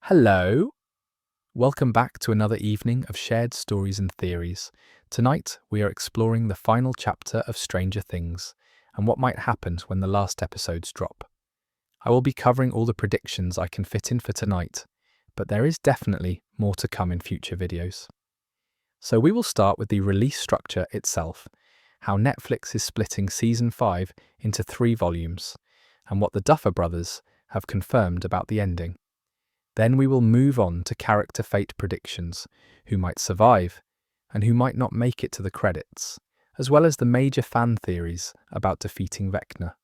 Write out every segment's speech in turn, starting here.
Hello! Welcome back to another evening of shared stories and theories. Tonight, we are exploring the final chapter of Stranger Things and what might happen when the last episodes drop. I will be covering all the predictions I can fit in for tonight, but there is definitely more to come in future videos. So we will start with the release structure itself, how Netflix is splitting Season 5 into 3 volumes, and what the Duffer Brothers have confirmed about the ending. Then we will move on to character fate predictions, who might survive and who might not make it to the credits, as well as the major fan theories about defeating Vecna.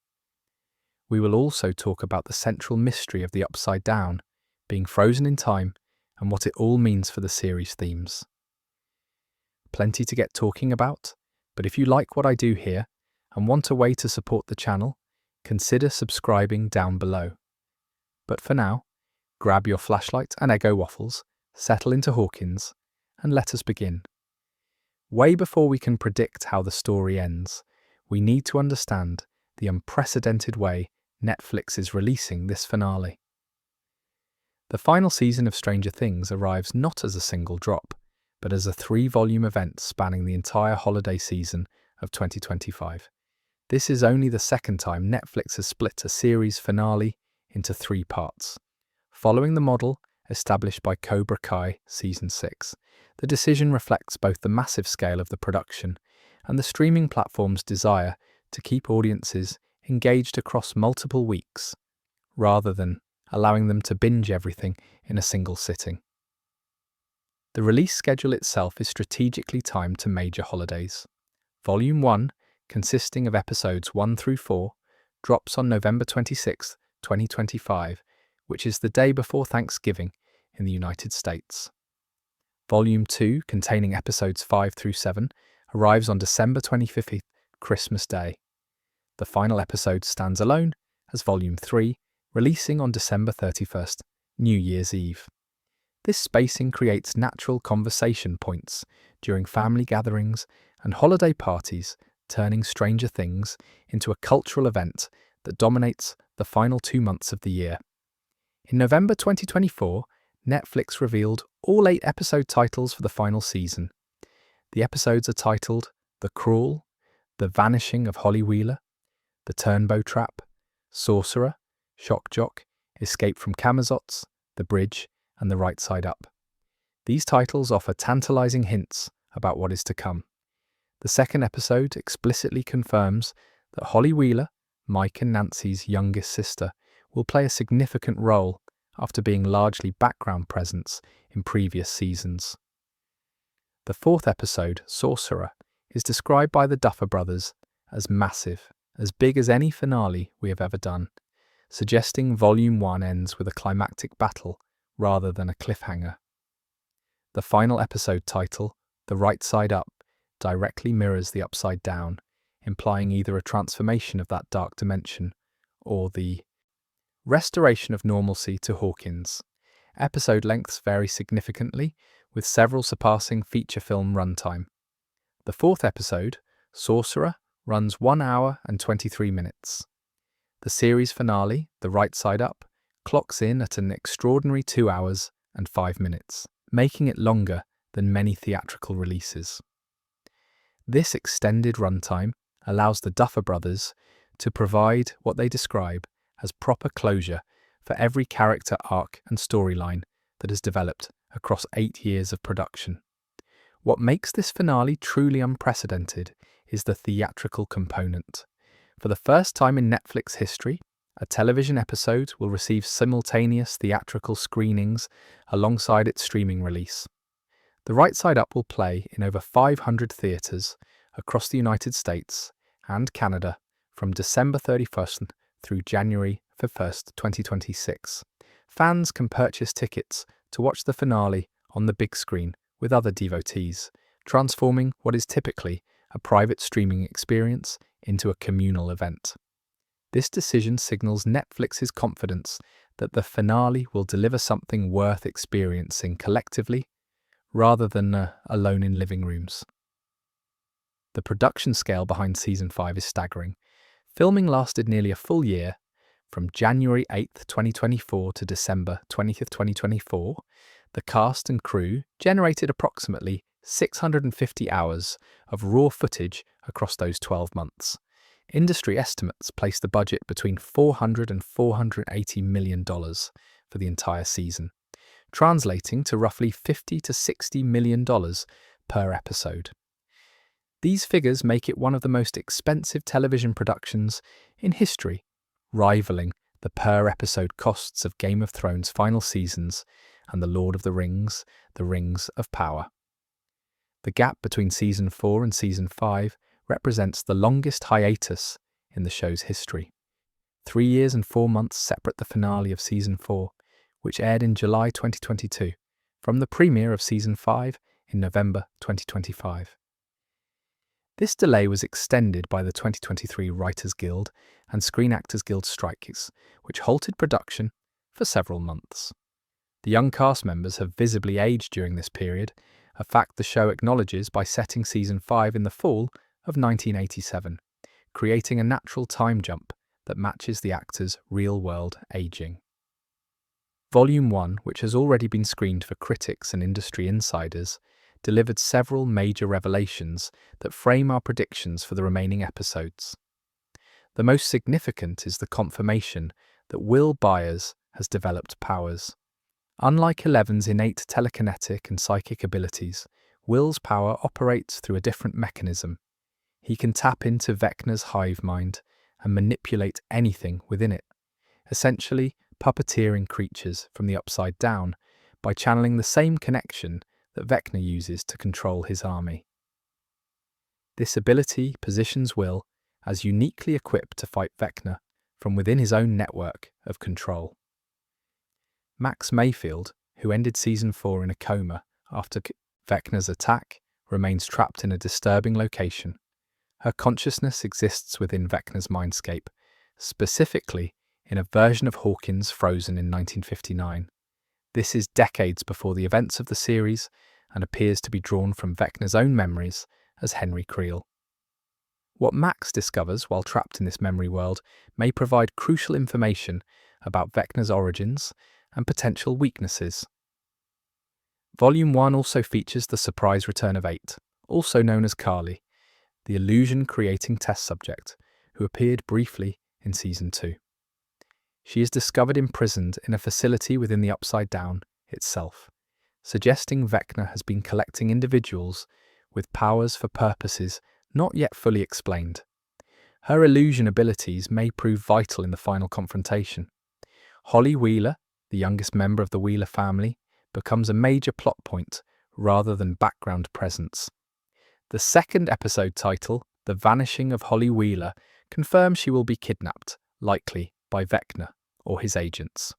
We will also talk about the central mystery of the Upside Down, being frozen in time, and what it all means for the series themes. Plenty to get talking about, but if you like what I do here and want a way to support the channel, consider subscribing down below. But for now, grab your flashlight and Eggo waffles, settle into Hawkins, and let us begin. Way before we can predict how the story ends, we need to understand the unprecedented way Netflix is releasing this finale. The final season of Stranger Things arrives not as a single drop, but as a 3-volume event spanning the entire holiday season of 2025. This is only the second time Netflix has split a series finale into 3 parts. Following the model established by Cobra Kai Season 6, the decision reflects both the massive scale of the production and the streaming platform's desire to keep audiences engaged across multiple weeks, rather than allowing them to binge everything in a single sitting. The release schedule itself is strategically timed to major holidays. Volume 1, consisting of episodes 1 through 4, drops on November 26, 2025, which is the day before Thanksgiving in the United States. Volume 2, containing episodes 5 through 7, arrives on December 25th, Christmas Day. The final episode stands alone as Volume 3, releasing on December 31st, New Year's Eve. This spacing creates natural conversation points during family gatherings and holiday parties, turning Stranger Things into a cultural event that dominates the final 2 months of the year. In November 2024, Netflix revealed all 8 episode titles for the final season. The episodes are titled The Crawl, The Vanishing of Holly Wheeler, The Turnbow Trap, Sorcerer, Shock Jock, Escape from Camazotz, The Bridge, and The Right Side Up. These titles offer tantalizing hints about what is to come. The second episode explicitly confirms that Holly Wheeler, Mike and Nancy's youngest sister, will play a significant role after being largely background presence in previous seasons. The fourth episode, Sorcerer, is described by the Duffer Brothers as massive, as big as any finale we have ever done, suggesting Volume 1 ends with a climactic battle rather than a cliffhanger. The final episode title, The Right Side Up, directly mirrors the Upside Down, implying either a transformation of that dark dimension or the restoration of normalcy to Hawkins. Episode lengths vary significantly, with several surpassing feature film runtime. The fourth episode, Sorcerer, runs 1 hour and 23 minutes. The series finale, The Right Side Up, clocks in at an extraordinary 2 hours and 5 minutes, making it longer than many theatrical releases. This extended runtime allows the Duffer Brothers to provide what they describe as proper closure for every character arc and storyline that has developed across 8 years of production. What makes this finale truly unprecedented is the theatrical component. For the first time in Netflix history, a television episode will receive simultaneous theatrical screenings alongside its streaming release. The Right Side Up will play in over 500 theatres across the United States and Canada from December 31st through January 1st, 2026. Fans can purchase tickets to watch the finale on the big screen with other devotees, transforming what is typically a private streaming experience into a communal event. This decision signals Netflix's confidence that the finale will deliver something worth experiencing collectively, rather than alone in living rooms. The production scale behind Season 5 is staggering. Filming lasted nearly a full year, From January 8th, 2024 to December 20th, 2024, the cast and crew generated approximately 650 hours of raw footage across those 12 months. Industry estimates place the budget between $400 and $480 million for the entire season, translating to roughly $50 to $60 million per episode. These figures make it one of the most expensive television productions in history, rivaling the per-episode costs of Game of Thrones' final seasons and The Lord of the Rings of Power. The gap between Season 4 and Season 5 represents the longest hiatus in the show's history. 3 years and 4 months separate the finale of Season 4, which aired in July 2022, from the premiere of Season 5 in November 2025. This delay was extended by the 2023 Writers Guild and Screen Actors Guild strikes, which halted production for several months. The young cast members have visibly aged during this period, a fact the show acknowledges by setting Season 5 in the fall of 1987, creating a natural time jump that matches the actors' real-world aging. Volume 1, which has already been screened for critics and industry insiders, delivered several major revelations that frame our predictions for the remaining episodes. The most significant is the confirmation that Will Byers has developed powers. Unlike Eleven's innate telekinetic and psychic abilities, Will's power operates through a different mechanism. He can tap into Vecna's hive mind and manipulate anything within it, essentially puppeteering creatures from the upside down by channeling the same connection that Vecna uses to control his army. This ability positions Will as uniquely equipped to fight Vecna from within his own network of control. Max Mayfield, who ended Season 4 in a coma after Vecna's attack, remains trapped in a disturbing location. Her consciousness exists within Vecna's mindscape, specifically in a version of Hawkins frozen in 1959. This is decades before the events of the series and appears to be drawn from Vecna's own memories as Henry Creel. What Max discovers while trapped in this memory world may provide crucial information about Vecna's origins and potential weaknesses. Volume 1 also features the surprise return of 8, also known as Carly, the illusion-creating test subject, who appeared briefly in Season 2. She is discovered imprisoned in a facility within the Upside Down itself, suggesting Vecna has been collecting individuals with powers for purposes not yet fully explained. Her illusion abilities may prove vital in the final confrontation. Holly Wheeler, the youngest member of the Wheeler family, becomes a major plot point rather than background presence. The second episode title, The Vanishing of Holly Wheeler, confirms she will be kidnapped, likely by Vecna or his agents.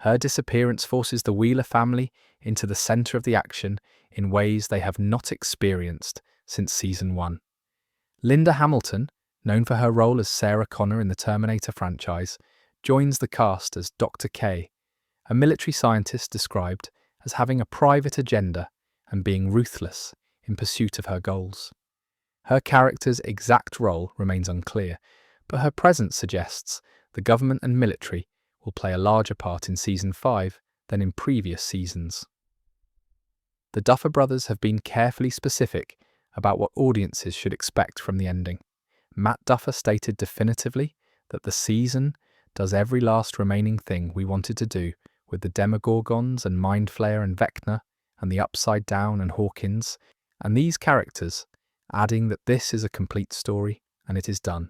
Her disappearance forces the Wheeler family into the center of the action in ways they have not experienced since Season 1. Linda Hamilton, known for her role as Sarah Connor in the Terminator franchise, joins the cast as Dr. K, a military scientist described as having a private agenda and being ruthless in pursuit of her goals. Her character's exact role remains unclear, but her presence suggests the government and military will play a larger part in Season 5 than in previous seasons. The Duffer Brothers have been carefully specific about what audiences should expect from the ending. Matt Duffer stated definitively that the season does every last remaining thing we wanted to do with the Demogorgons and Mind Flayer and Vecna and the Upside Down and Hawkins and these characters, adding that this is a complete story and it is done.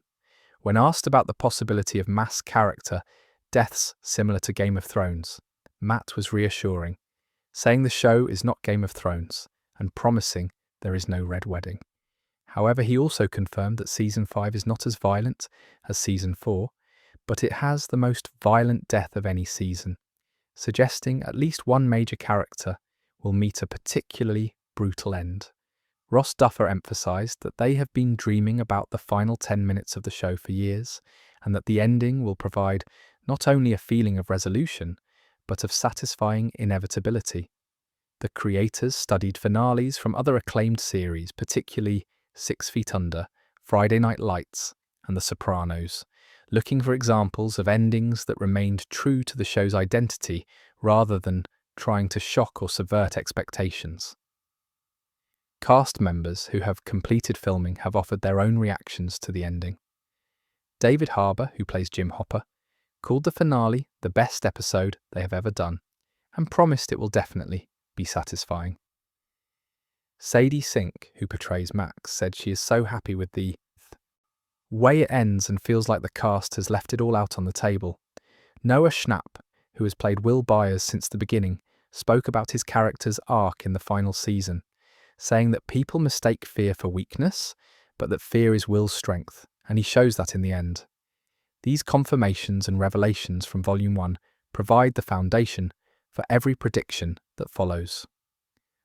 When asked about the possibility of mass character deaths similar to Game of Thrones, Matt was reassuring, saying the show is not Game of Thrones and promising there is no Red Wedding. However, he also confirmed that Season 5 is not as violent as Season 4, but it has the most violent death of any season, suggesting at least one major character will meet a particularly brutal end. Ross Duffer emphasized that they have been dreaming about the final 10 minutes of the show for years, and that the ending will provide not only a feeling of resolution, but of satisfying inevitability. The creators studied finales from other acclaimed series, particularly 6 Feet Under, Friday Night Lights, and The Sopranos, looking for examples of endings that remained true to the show's identity rather than trying to shock or subvert expectations. Cast members who have completed filming have offered their own reactions to the ending. David Harbour, who plays Jim Hopper, called the finale the best episode they have ever done and promised it will definitely be satisfying. Sadie Sink, who portrays Max, said she is so happy with the way it ends and feels like the cast has left it all out on the table. Noah Schnapp, who has played Will Byers since the beginning, spoke about his character's arc in the final season, saying that people mistake fear for weakness, but that fear is Will's strength, and he shows that in the end. These confirmations and revelations from Volume 1 provide the foundation for every prediction that follows.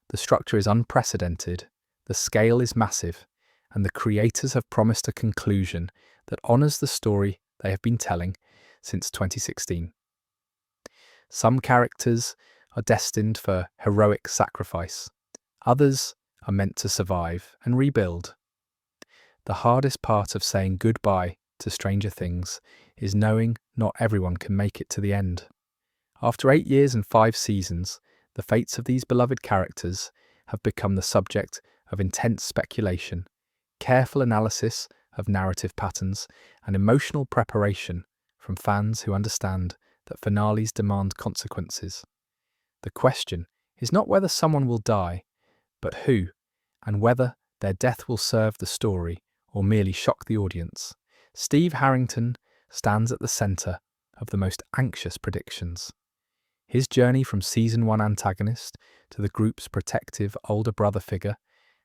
The structure is unprecedented, the scale is massive, and the creators have promised a conclusion that honours the story they have been telling since 2016. Some characters are destined for heroic sacrifice. Others are meant to survive and rebuild. The hardest part of saying goodbye to Stranger Things is knowing not everyone can make it to the end. After 8 years and 5 seasons, the fates of these beloved characters have become the subject of intense speculation, careful analysis of narrative patterns, and emotional preparation from fans who understand that finales demand consequences. The question is not whether someone will die, but who, and whether their death will serve the story or merely shock the audience. Steve Harrington stands at the centre of the most anxious predictions. His journey from Season 1 antagonist to the group's protective older brother figure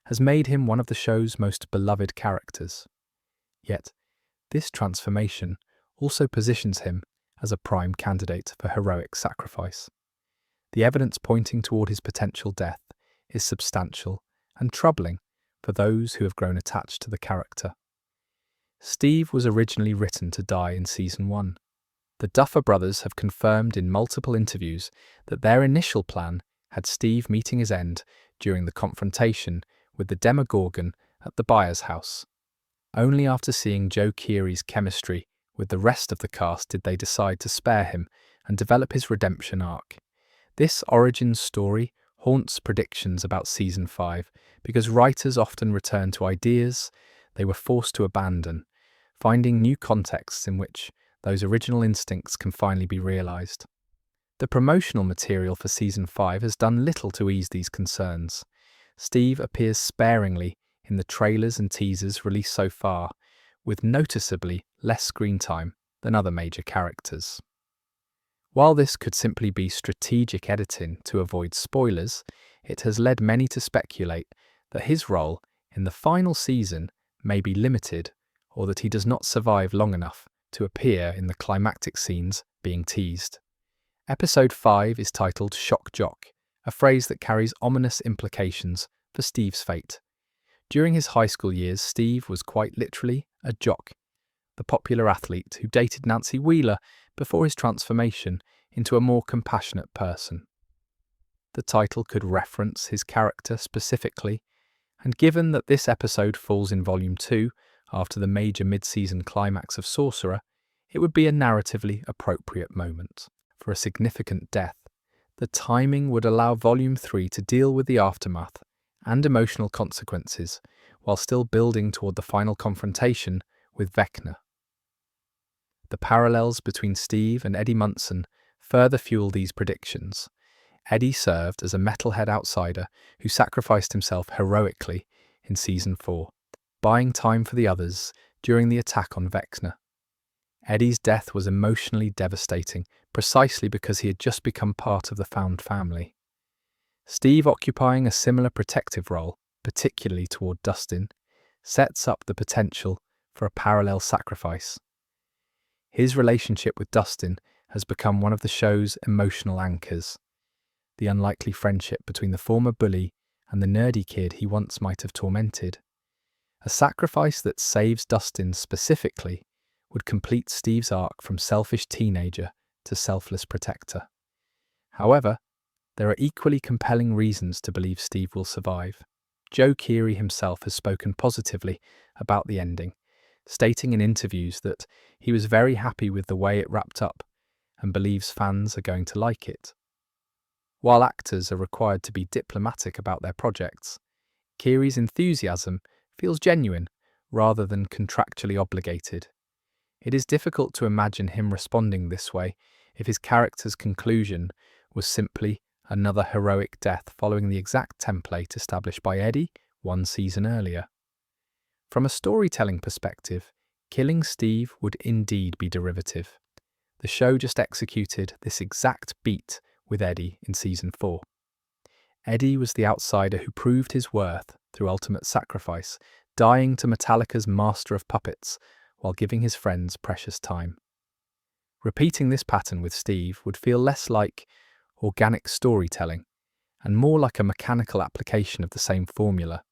has made him one of the show's most beloved characters. Yet, this transformation also positions him as a prime candidate for heroic sacrifice. The evidence pointing toward his potential death is substantial and troubling for those who have grown attached to the character. Steve was originally written to die in Season 1. The Duffer Brothers have confirmed in multiple interviews that their initial plan had Steve meeting his end during the confrontation with the Demogorgon at the Byers house. Only after seeing Joe Keery's chemistry with the rest of the cast did they decide to spare him and develop his redemption arc. This origin story haunts predictions about Season 5 because writers often return to ideas they were forced to abandon, finding new contexts in which those original instincts can finally be realised. The promotional material for Season 5 has done little to ease these concerns. Steve appears sparingly in the trailers and teasers released so far, with noticeably less screen time than other major characters. While this could simply be strategic editing to avoid spoilers, it has led many to speculate that his role in the final season may be limited, or that he does not survive long enough to appear in the climactic scenes being teased. Episode 5 is titled Shock Jock, a phrase that carries ominous implications for Steve's fate. During his high school years, Steve was quite literally a jock, the popular athlete who dated Nancy Wheeler before his transformation into a more compassionate person. The title could reference his character specifically, and given that this episode falls in Volume 2, after the major mid-season climax of Sorcerer, it would be a narratively appropriate moment for a significant death. The timing would allow Volume 3 to deal with the aftermath and emotional consequences, while still building toward the final confrontation with Vecna. The parallels between Steve and Eddie Munson further fuel these predictions. Eddie served as a metalhead outsider who sacrificed himself heroically in Season 4, buying time for the others during the attack on Vecna. Eddie's death was emotionally devastating, precisely because he had just become part of the found family. Steve occupying a similar protective role, particularly toward Dustin, sets up the potential for a parallel sacrifice. His relationship with Dustin has become one of the show's emotional anchors. The unlikely friendship between the former bully and the nerdy kid he once might have tormented. A sacrifice that saves Dustin specifically would complete Steve's arc from selfish teenager to selfless protector. However, there are equally compelling reasons to believe Steve will survive. Joe Keery himself has spoken positively about the ending, stating in interviews that he was very happy with the way it wrapped up and believes fans are going to like it. While actors are required to be diplomatic about their projects, Kiri's enthusiasm feels genuine rather than contractually obligated. It is difficult to imagine him responding this way if his character's conclusion was simply another heroic death following the exact template established by Eddie one season earlier. From a storytelling perspective, killing Steve would indeed be derivative. The show just executed this exact beat with Eddie in season 4. Eddie was the outsider who proved his worth through ultimate sacrifice, dying to Metallica's master of puppets while giving his friends precious time. Repeating this pattern with Steve would feel less like organic storytelling and more like a mechanical application of the same formula.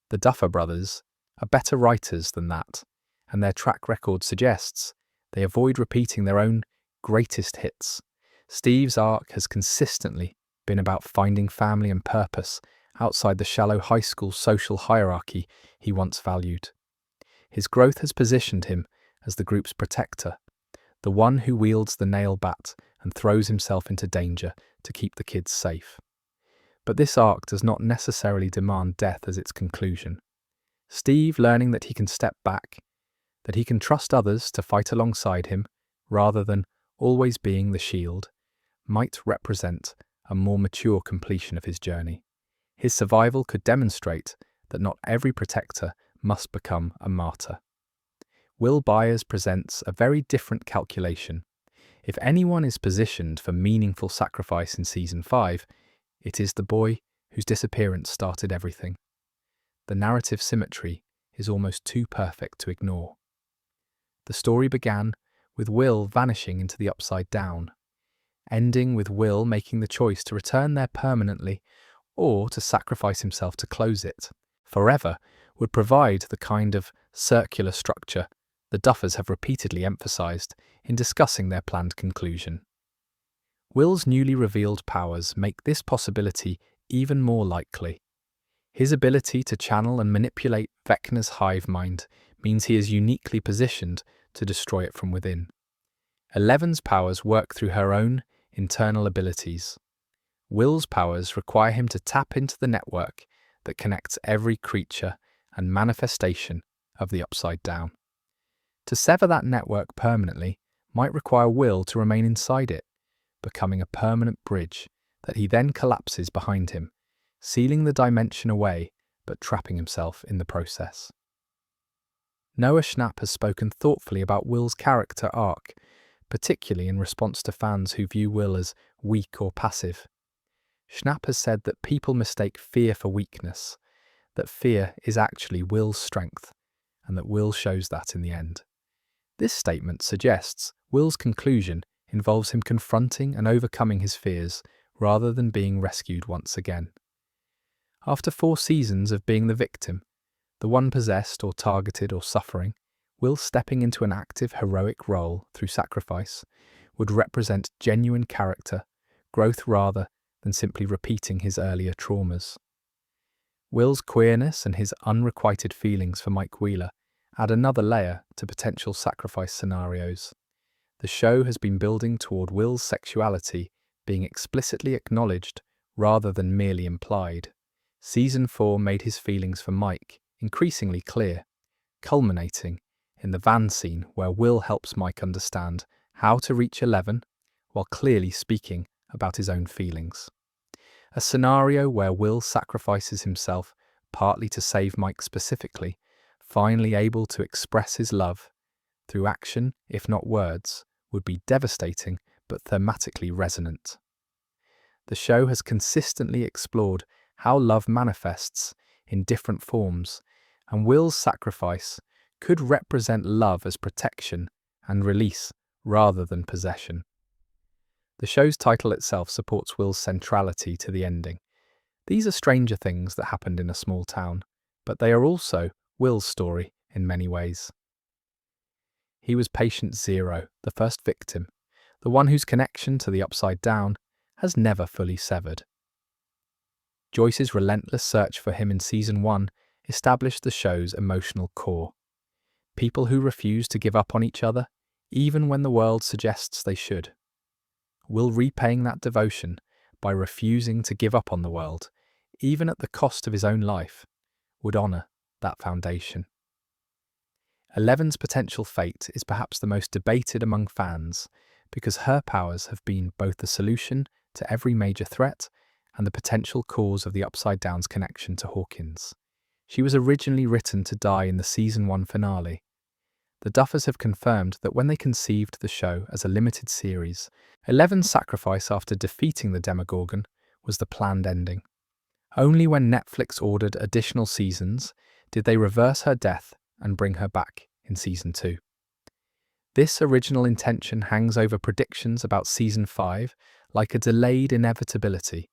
The Duffer Brothers are better writers than that, and their track record suggests they avoid repeating their own greatest hits. Steve's arc has consistently been about finding family and purpose outside the shallow high school social hierarchy he once valued. His growth has positioned him as the group's protector, the one who wields the nail bat and throws himself into danger to keep the kids safe. But this arc does not necessarily demand death as its conclusion. Steve learning that he can step back, that he can trust others to fight alongside him rather than always being the shield, might represent a more mature completion of his journey. His survival could demonstrate that not every protector must become a martyr. Will Byers presents a very different calculation. If anyone is positioned for meaningful sacrifice in season 5, it is the boy whose disappearance started everything. The narrative symmetry is almost too perfect to ignore. The story began with Will vanishing into the Upside Down, ending with Will making the choice to return there permanently or to sacrifice himself to close it. Forever would provide the kind of circular structure the Duffers have repeatedly emphasized in discussing their planned conclusion. Will's newly revealed powers make this possibility even more likely. His ability to channel and manipulate Vecna's hive mind means he is uniquely positioned to destroy it from within. Eleven's powers work through her own internal abilities. Will's powers require him to tap into the network that connects every creature and manifestation of the Upside Down. To sever that network permanently might require Will to remain inside it, becoming a permanent bridge that he then collapses behind him, sealing the dimension away but trapping himself in the process. Noah Schnapp has spoken thoughtfully about Will's character arc, particularly in response to fans who view Will as weak or passive. Schnapp has said that people mistake fear for weakness, that fear is actually Will's strength, and that Will shows that in the end. This statement suggests Will's conclusion involves him confronting and overcoming his fears rather than being rescued once again. After 4 seasons of being the victim, the one possessed or targeted or suffering, Will stepping into an active heroic role through sacrifice would represent genuine character, growth rather than simply repeating his earlier traumas. Will's queerness and his unrequited feelings for Mike Wheeler add another layer to potential sacrifice scenarios. The show has been building toward Will's sexuality being explicitly acknowledged rather than merely implied. Season 4 made his feelings for Mike increasingly clear, culminating in the van scene where Will helps Mike understand how to reach 11 while clearly speaking about his own feelings. A scenario where Will sacrifices himself partly to save Mike specifically, finally able to express his love through action, if not words, would be devastating but thematically resonant. The show has consistently explored how love manifests in different forms, and Will's sacrifice could represent love as protection and release rather than possession. The show's title itself supports Will's centrality to the ending. These are stranger things that happened in a small town, but they are also Will's story in many ways. He was patient 0, the first victim, the one whose connection to the Upside Down has never fully severed. Joyce's relentless search for him in season 1 established the show's emotional core. people who refuse to give up on each other, even when the world suggests they should. Will repaying that devotion by refusing to give up on the world, even at the cost of his own life, would honour that foundation. Eleven's potential fate is perhaps the most debated among fans because her powers have been both the solution to every major threat and the potential cause of the Upside Down's connection to Hawkins. She was originally written to die in the Season 1 finale. The Duffers have confirmed that when they conceived the show as a limited series, Eleven's sacrifice after defeating the Demogorgon was the planned ending. Only when Netflix ordered additional seasons did they reverse her death and bring her back in Season 2. This original intention hangs over predictions about Season 5 like a delayed inevitability.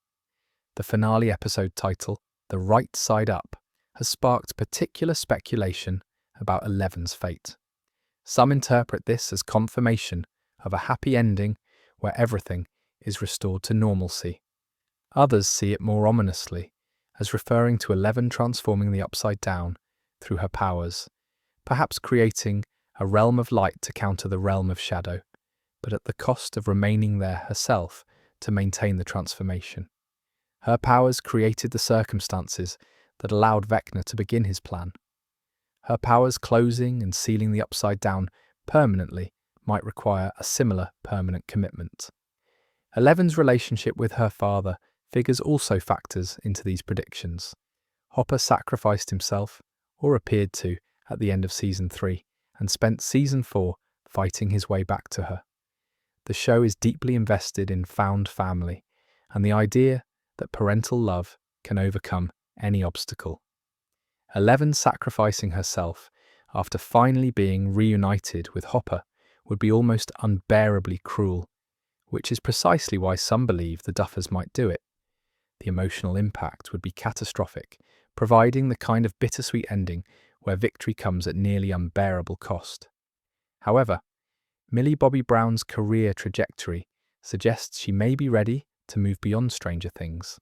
The finale episode title, The Right Side Up, has sparked particular speculation about Eleven's fate. Some interpret this as confirmation of a happy ending where everything is restored to normalcy. Others see it more ominously, as referring to Eleven transforming the Upside Down through her powers, perhaps creating a realm of light to counter the realm of shadow, but at the cost of remaining there herself to maintain the transformation. Her powers created the circumstances that allowed Vecna to begin his plan. Her powers closing and sealing the Upside Down permanently might require a similar permanent commitment. Eleven's relationship with her father figures also factors into these predictions. Hopper sacrificed himself, or appeared to, at the end of Season 3, and spent Season 4 fighting his way back to her. The show is deeply invested in found family, and the idea that parental love can overcome any obstacle. Eleven sacrificing herself after finally being reunited with Hopper would be almost unbearably cruel, which is precisely why some believe the Duffers might do it. The emotional impact would be catastrophic, providing the kind of bittersweet ending where victory comes at nearly unbearable cost. However, Millie Bobby Brown's career trajectory suggests she may be ready to move beyond Stranger Things.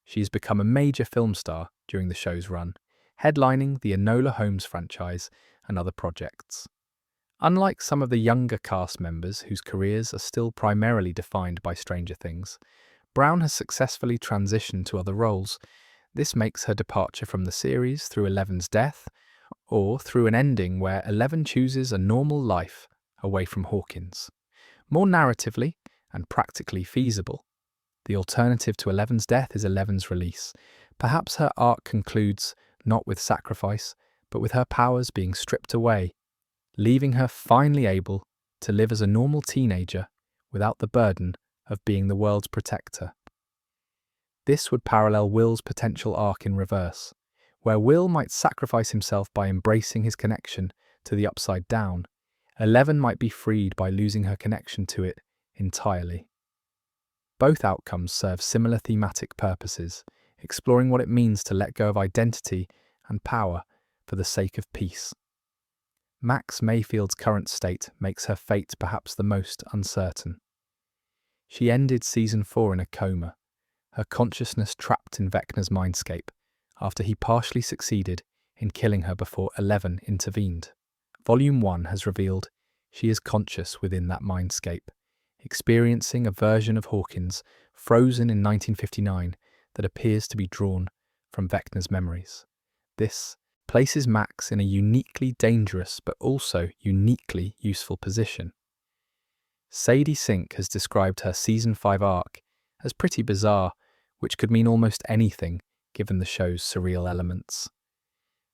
She has become a major film star during the show's run, headlining the Enola Holmes franchise and other projects. Unlike some of the younger cast members whose careers are still primarily defined by Stranger Things, Brown has successfully transitioned to other roles. This makes her departure from the series through Eleven's death, or through an ending where Eleven chooses a normal life away from Hawkins, more narratively and practically feasible. The alternative to Eleven's death is Eleven's release. Perhaps her arc concludes not with sacrifice, but with her powers being stripped away, leaving her finally able to live as a normal teenager without the burden of being the world's protector. This would parallel Will's potential arc in reverse, where Will might sacrifice himself by embracing his connection to the Upside Down. Eleven might be freed by losing her connection to it entirely. Both outcomes serve similar thematic purposes, exploring what it means to let go of identity and power for the sake of peace. Max Mayfield's current state makes her fate perhaps the most uncertain. She ended Season 4 in a coma, her consciousness trapped in Vecna's mindscape, after he partially succeeded in killing her before Eleven intervened. Volume 1 has revealed she is conscious within that mindscape, experiencing a version of Hawkins frozen in 1959 that appears to be drawn from Vecna's memories. This places Max in a uniquely dangerous but also uniquely useful position. Sadie Sink has described her Season 5 arc as pretty bizarre, which could mean almost anything given the show's surreal elements.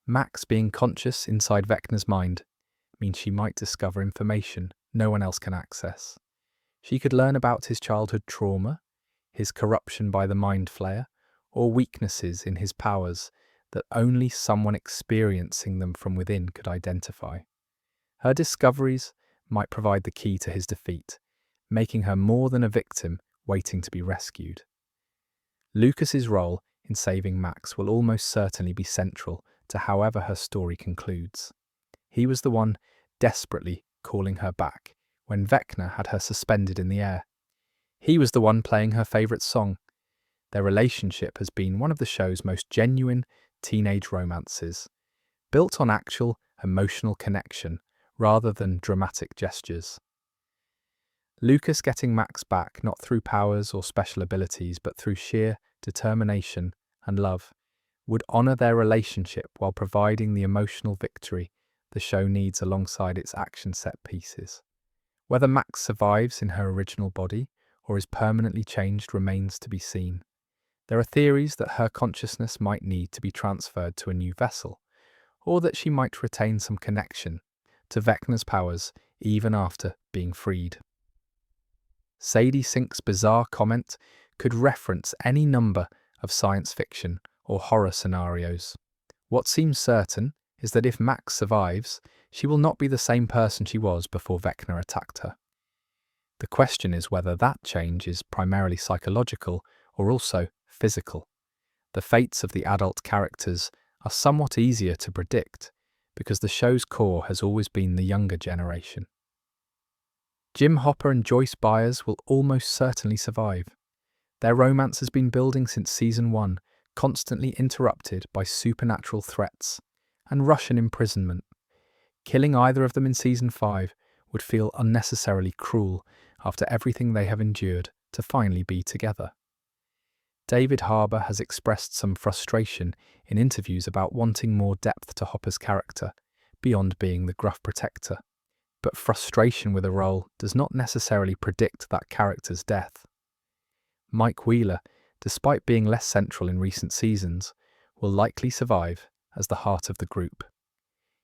Max being conscious inside Vecna's mind means she might discover information no one else can access. She could learn about his childhood trauma, his corruption by the Mind Flayer, or weaknesses in his powers that only someone experiencing them from within could identify. Her discoveries might provide the key to his defeat, making her more than a victim waiting to be rescued. Lucas's role in saving Max will almost certainly be central to however her story concludes. He was the one desperately calling her back when Vecna had her suspended in the air. He was the one playing her favourite song. Their relationship has been one of the show's most genuine teenage romances, built on actual emotional connection rather than dramatic gestures. Lucas getting Max back not through powers or special abilities but through sheer determination and love would honour their relationship while providing the emotional victory the show needs alongside its action set pieces. Whether Max survives in her original body or is permanently changed remains to be seen. There are theories that her consciousness might need to be transferred to a new vessel, or that she might retain some connection to Vecna's powers even after being freed. Sadie Sink's bizarre comment could reference any number of science fiction or horror scenarios. What seems certain is that if Max survives, she will not be the same person she was before Vecna attacked her. The question is whether that change is primarily psychological or also physical. The fates of the adult characters are somewhat easier to predict because the show's core has always been the younger generation. Jim Hopper and Joyce Byers will almost certainly survive. Their romance has been building since season 1, constantly interrupted by supernatural threats and Russian imprisonment. Killing either of them in season 5 would feel unnecessarily cruel after everything they have endured to finally be together. David Harbour has expressed some frustration in interviews about wanting more depth to Hopper's character, beyond being the gruff protector. But frustration with a role does not necessarily predict that character's death. Mike Wheeler, despite being less central in recent seasons, will likely survive as the heart of the group.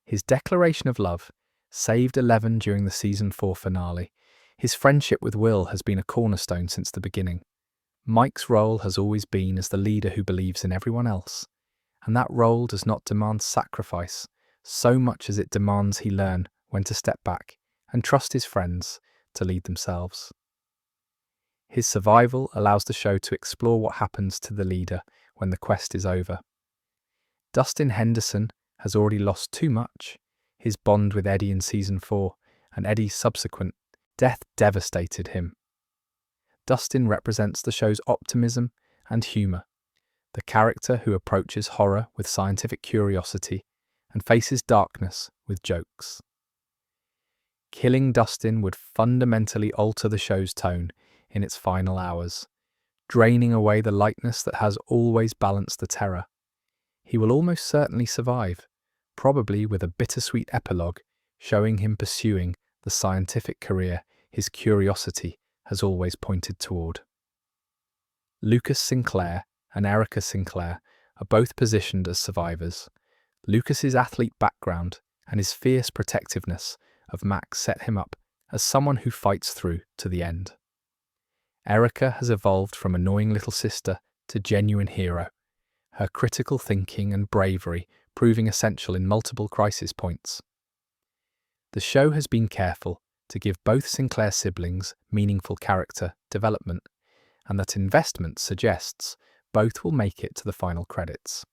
His declaration of love saved Eleven during the season 4 finale. His friendship with Will has been a cornerstone since the beginning. Mike's role has always been as the leader who believes in everyone else, and that role does not demand sacrifice so much as it demands he learn when to step back and trust his friends to lead themselves. His survival allows the show to explore what happens to the leader when the quest is over. Dustin Henderson has already lost too much. His bond with Eddie in season 4 and Eddie's subsequent death devastated him. Dustin represents the show's optimism and humour, the character who approaches horror with scientific curiosity and faces darkness with jokes. Killing Dustin would fundamentally alter the show's tone in its final hours, draining away the lightness that has always balanced the terror. He will almost certainly survive, probably with a bittersweet epilogue showing him pursuing the scientific career his curiosity has always pointed toward. Lucas Sinclair and Erica Sinclair are both positioned as survivors. Lucas's athlete background and his fierce protectiveness of Max set him up as someone who fights through to the end. Erica has evolved from annoying little sister to genuine hero, her critical thinking and bravery proving essential in multiple crisis points. The show has been careful to give both Sinclair siblings meaningful character development, and that investment suggests both will make it to the final credits.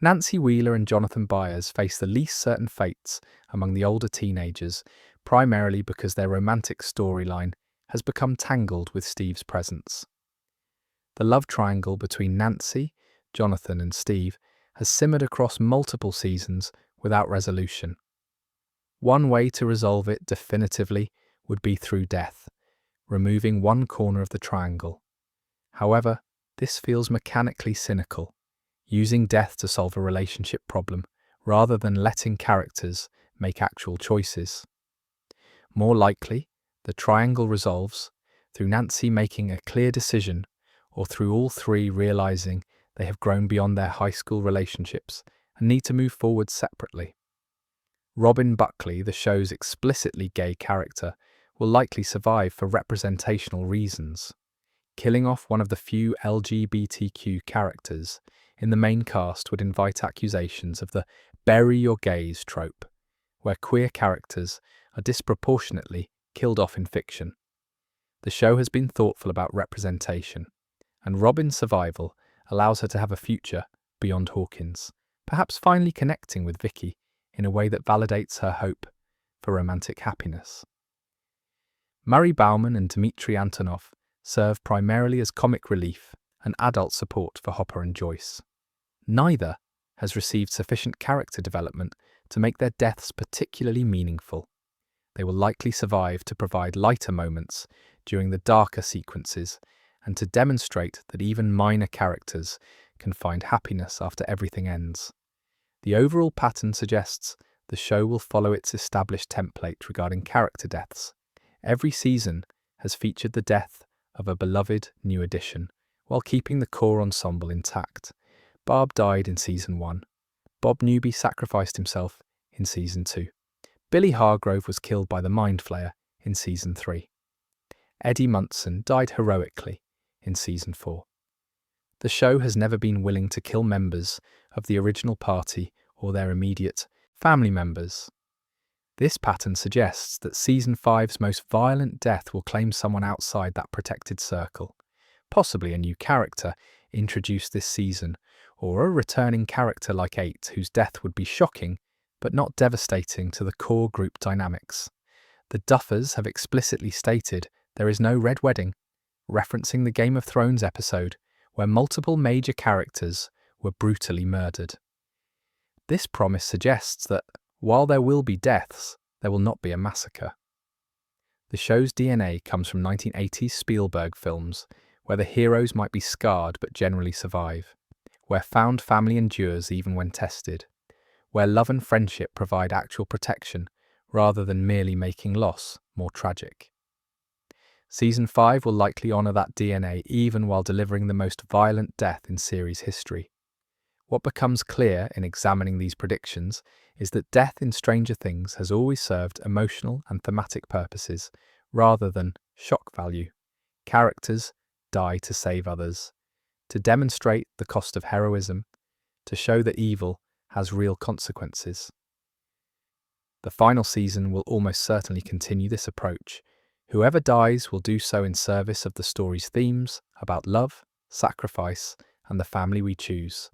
Nancy Wheeler and Jonathan Byers face the least certain fates among the older teenagers, primarily because their romantic storyline has become tangled with Steve's presence. The love triangle between Nancy, Jonathan and Steve has simmered across multiple seasons without resolution. One way to resolve it definitively would be through death, removing one corner of the triangle. However, this feels mechanically cynical, using death to solve a relationship problem rather than letting characters make actual choices. More likely, the triangle resolves through Nancy making a clear decision or through all three realizing they have grown beyond their high school relationships and need to move forward separately. Robin Buckley, the show's explicitly gay character, will likely survive for representational reasons. Killing off one of the few LGBTQ characters in the main cast would invite accusations of the bury your gays trope, where queer characters are disproportionately killed off in fiction. The show has been thoughtful about representation, and Robin's survival allows her to have a future beyond Hawkins, perhaps finally connecting with Vicky in a way that validates her hope for romantic happiness. Murray Bauman and Dmitry Antonov serve primarily as comic relief and adult support for Hopper and Joyce. Neither has received sufficient character development to make their deaths particularly meaningful. They will likely survive to provide lighter moments during the darker sequences and to demonstrate that even minor characters can find happiness after everything ends. The overall pattern suggests the show will follow its established template regarding character deaths. Every season has featured the death of a beloved new addition, while keeping the core ensemble intact. Barb died in Season 1. Bob Newby sacrificed himself in Season 2. Billy Hargrove was killed by the Mind Flayer in Season 3. Eddie Munson died heroically in Season 4. The show has never been willing to kill members of the original party or their immediate family members. This pattern suggests that Season 5's most violent death will claim someone outside that protected circle, possibly a new character introduced this season, or a returning character like 8 whose death would be shocking but not devastating to the core group dynamics. The Duffers have explicitly stated there is no red wedding, referencing the Game of Thrones episode where multiple major characters were brutally murdered. This promise suggests that, while there will be deaths, there will not be a massacre. The show's DNA comes from 1980s Spielberg films, where the heroes might be scarred but generally survive, where found family endures even when tested, where love and friendship provide actual protection rather than merely making loss more tragic. Season 5 will likely honour that DNA even while delivering the most violent death in series history. What becomes clear in examining these predictions is that death in Stranger Things has always served emotional and thematic purposes rather than shock value. Characters die to save others, to demonstrate the cost of heroism, to show that evil has real consequences. The final season will almost certainly continue this approach. Whoever dies will do so in service of the story's themes about love, sacrifice, and the family we choose.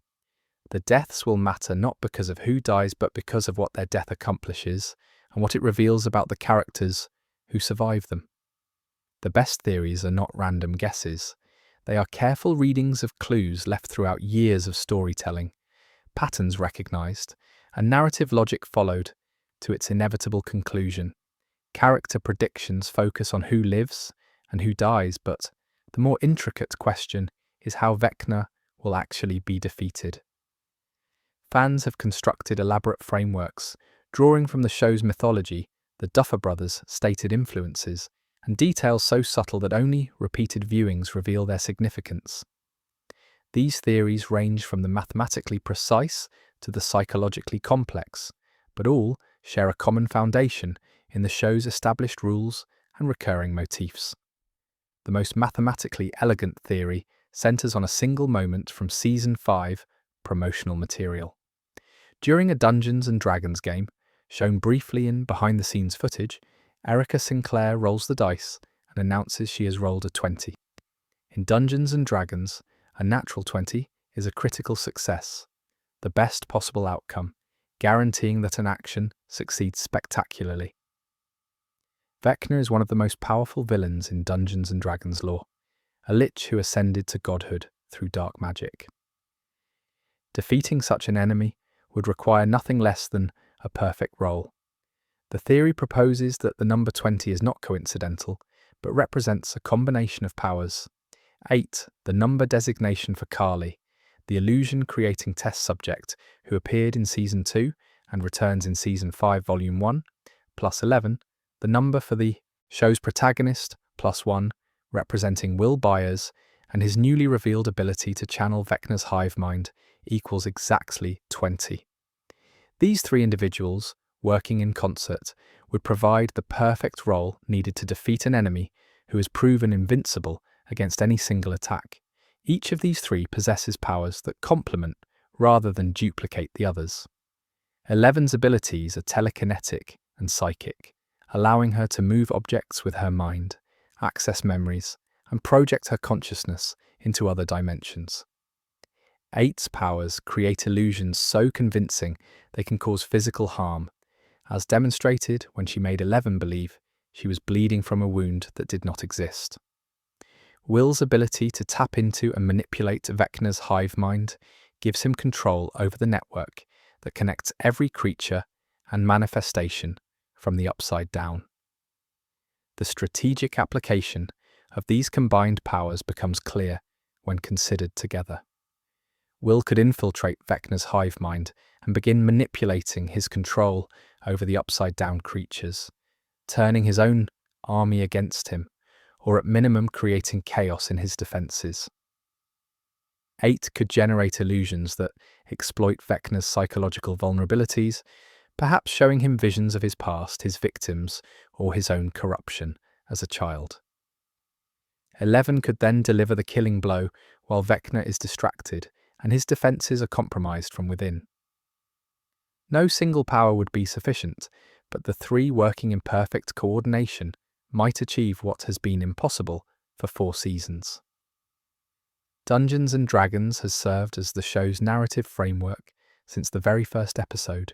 The deaths will matter not because of who dies, but because of what their death accomplishes and what it reveals about the characters who survive them. The best theories are not random guesses. They are careful readings of clues left throughout years of storytelling, patterns recognized, and narrative logic followed to its inevitable conclusion. Character predictions focus on who lives and who dies, but the more intricate question is how Vecna will actually be defeated. Fans have constructed elaborate frameworks, drawing from the show's mythology, the Duffer Brothers' stated influences, and details so subtle that only repeated viewings reveal their significance. These theories range from the mathematically precise to the psychologically complex, but all share a common foundation in the show's established rules and recurring motifs. The most mathematically elegant theory centers on a single moment from Season 5 promotional material. During a Dungeons & Dragons game, shown briefly in behind-the-scenes footage, Erica Sinclair rolls the dice and announces she has rolled a 20. In Dungeons & Dragons, a natural 20 is a critical success, the best possible outcome, guaranteeing that an action succeeds spectacularly. Vecna is one of the most powerful villains in Dungeons & Dragons lore, a lich who ascended to godhood through dark magic. Defeating such an enemy would require nothing less than a perfect roll. The theory proposes that the number 20 is not coincidental, but represents a combination of powers. 8, the number designation for Carly, the illusion-creating test subject who appeared in Season 2 and returns in Season 5, Volume 1, plus 11, the number for the show's protagonist, plus 1, representing Will Byers, and his newly revealed ability to channel Vecna's hive mind equals exactly 20. These three individuals, working in concert, would provide the perfect role needed to defeat an enemy who is proven invincible against any single attack. Each of these three possesses powers that complement rather than duplicate the others. 11's abilities are telekinetic and psychic, allowing her to move objects with her mind, access memories, and project her consciousness into other dimensions. 8's powers create illusions so convincing they can cause physical harm, as demonstrated when she made 11 believe she was bleeding from a wound that did not exist. Will's ability to tap into and manipulate Vecna's hive mind gives him control over the network that connects every creature and manifestation from the upside down. The strategic application of these combined powers becomes clear when considered together. Will could infiltrate Vecna's hive mind and begin manipulating his control over the upside-down creatures, turning his own army against him, or at minimum creating chaos in his defenses. 8 could generate illusions that exploit Vecna's psychological vulnerabilities, perhaps showing him visions of his past, his victims, or his own corruption as a child. 11 could then deliver the killing blow while Vecna is distracted and his defenses are compromised from within. No single power would be sufficient, but the 3 working in perfect coordination might achieve what has been impossible for 4 seasons. Dungeons & Dragons has served as the show's narrative framework since the very first episode.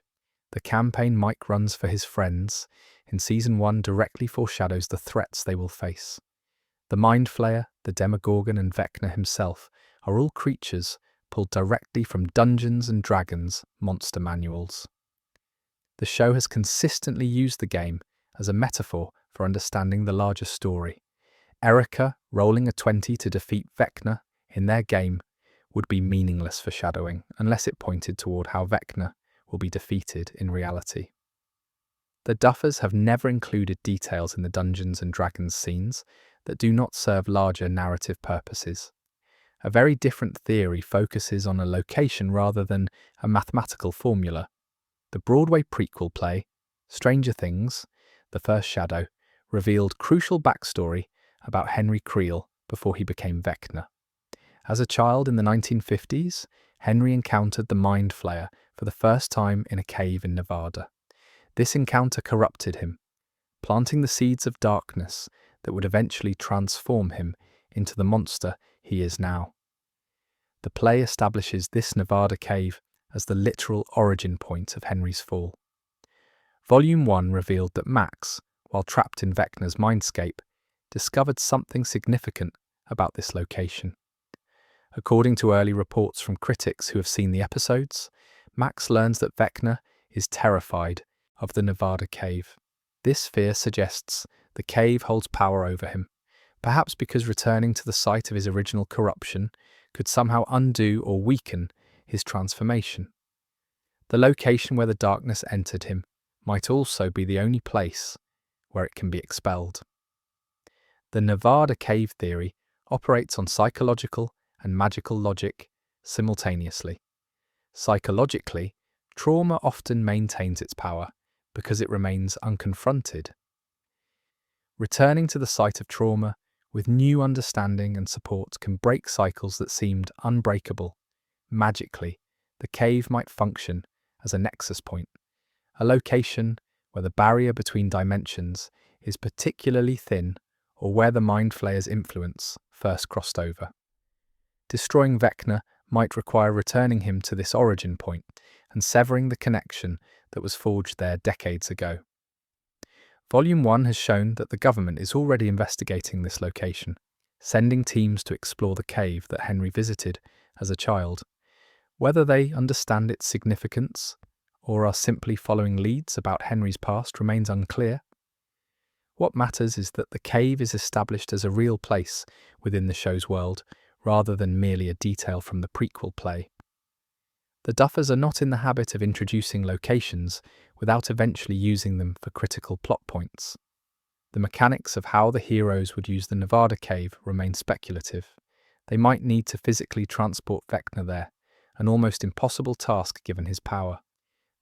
The campaign Mike runs for his friends in Season 1 directly foreshadows the threats they will face. The Mind Flayer, the Demogorgon and Vecna himself are all creatures pulled directly from Dungeons & Dragons monster manuals. The show has consistently used the game as a metaphor for understanding the larger story. Erica rolling a 20 to defeat Vecna in their game would be meaningless foreshadowing unless it pointed toward how Vecna will be defeated in reality. The Duffers have never included details in the Dungeons & Dragons scenes that do not serve larger narrative purposes. A very different theory focuses on a location rather than a mathematical formula. The Broadway prequel play, Stranger Things, The First Shadow, revealed crucial backstory about Henry Creel before he became Vecna. As a child in the 1950s, Henry encountered the Mind Flayer for the first time in a cave in Nevada. This encounter corrupted him, planting the seeds of darkness that would eventually transform him into the monster he is now. The play establishes this Nevada cave as the literal origin point of Henry's fall. Volume 1 revealed that Max, while trapped in Vecna's mindscape, discovered something significant about this location. According to early reports from critics who have seen the episodes, Max learns that Vecna is terrified of the Nevada cave. This fear suggests the cave holds power over him, perhaps because returning to the site of his original corruption could somehow undo or weaken his transformation. The location where the darkness entered him might also be the only place where it can be expelled. The Nevada cave theory operates on psychological and magical logic simultaneously. Psychologically, trauma often maintains its power because it remains unconfronted. Returning to the site of trauma with new understanding and support can break cycles that seemed unbreakable. Magically, the cave might function as a nexus point, a location where the barrier between dimensions is particularly thin or where the Mind Flayer's influence first crossed over. Destroying Vecna might require returning him to this origin point and severing the connection that was forged there decades ago. Volume 1 has shown that the government is already investigating this location, sending teams to explore the cave that Henry visited as a child. Whether they understand its significance or are simply following leads about Henry's past remains unclear. What matters is that the cave is established as a real place within the show's world, rather than merely a detail from the prequel play. The Duffers are not in the habit of introducing locations without eventually using them for critical plot points. The mechanics of how the heroes would use the Nevada cave remain speculative. They might need to physically transport Vecna there, an almost impossible task given his power.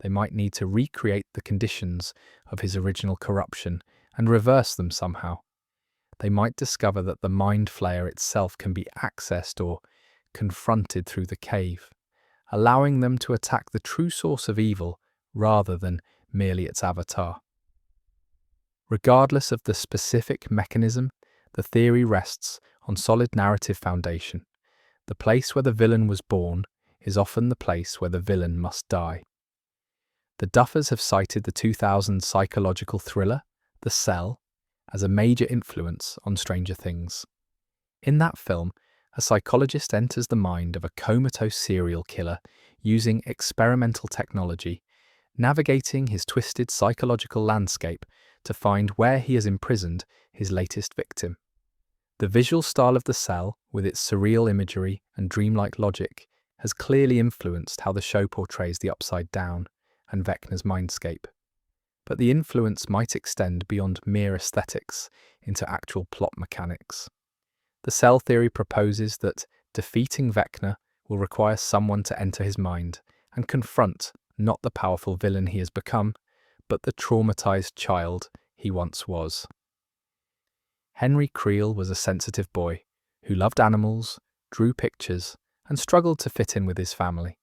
They might need to recreate the conditions of his original corruption and reverse them somehow. They might discover that the Mind Flayer itself can be accessed or confronted through the cave, allowing them to attack the true source of evil rather than merely its avatar. Regardless of the specific mechanism, the theory rests on solid narrative foundation. The place where the villain was born is often the place where the villain must die. The Duffers have cited the 2000 psychological thriller, The Cell, as a major influence on Stranger Things. In that film, a psychologist enters the mind of a comatose serial killer using experimental technology navigating his twisted psychological landscape to find where he has imprisoned his latest victim. The visual style of the cell, with its surreal imagery and dreamlike logic, has clearly influenced how the show portrays the Upside Down and Vecna's mindscape. But the influence might extend beyond mere aesthetics into actual plot mechanics. The cell theory proposes that defeating Vecna will require someone to enter his mind and confront not the powerful villain he has become, but the traumatized child he once was. Henry Creel was a sensitive boy who loved animals, drew pictures, and struggled to fit in with his family.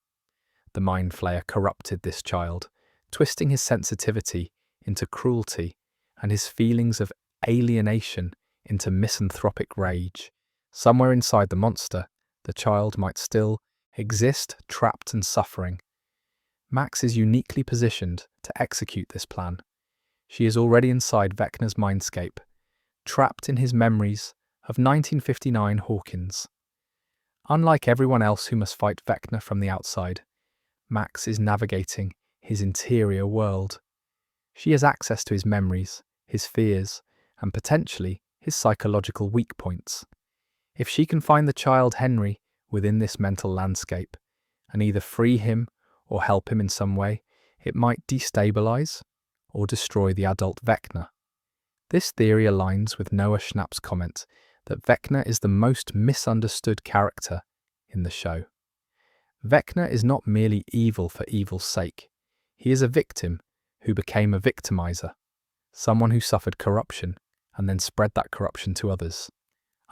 The Mind Flayer corrupted this child, twisting his sensitivity into cruelty and his feelings of alienation into misanthropic rage. Somewhere inside the monster, the child might still exist, trapped and suffering. Max is uniquely positioned to execute this plan. She is already inside Vecna's mindscape, trapped in his memories of 1959 Hawkins. Unlike everyone else who must fight Vecna from the outside, Max is navigating his interior world. She has access to his memories, his fears, and potentially his psychological weak points. If she can find the child Henry within this mental landscape and either free him or help him in some way, it might destabilize or destroy the adult Vecna. This theory aligns with Noah Schnapp's comment that Vecna is the most misunderstood character in the show. Vecna is not merely evil for evil's sake. He is a victim who became a victimizer, someone who suffered corruption and then spread that corruption to others.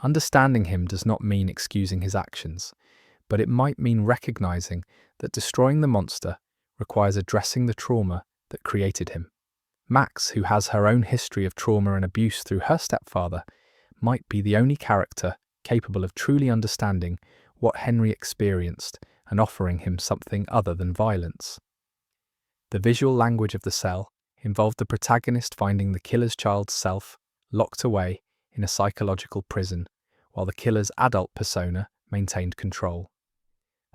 Understanding him does not mean excusing his actions, but it might mean recognizing that destroying the monster requires addressing the trauma that created him. Max, who has her own history of trauma and abuse through her stepfather, might be the only character capable of truly understanding what Henry experienced and offering him something other than violence. The visual language of the cell involved the protagonist finding the killer's child's self locked away in a psychological prison, while the killer's adult persona maintained control.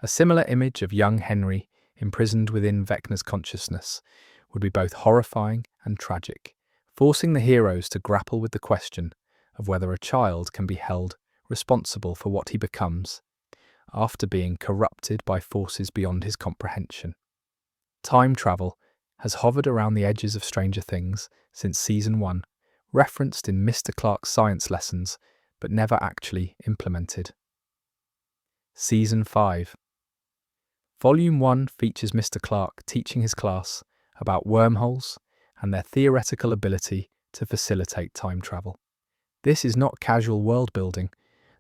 A similar image of young Henry imprisoned within Vecna's consciousness would be both horrifying and tragic, forcing the heroes to grapple with the question of whether a child can be held responsible for what he becomes after being corrupted by forces beyond his comprehension. Time travel has hovered around the edges of Stranger Things since Season 1, referenced in Mr. Clark's science lessons, but never actually implemented. Season 5. Volume 1 features Mr. Clark teaching his class about wormholes and their theoretical ability to facilitate time travel. This is not casual world building.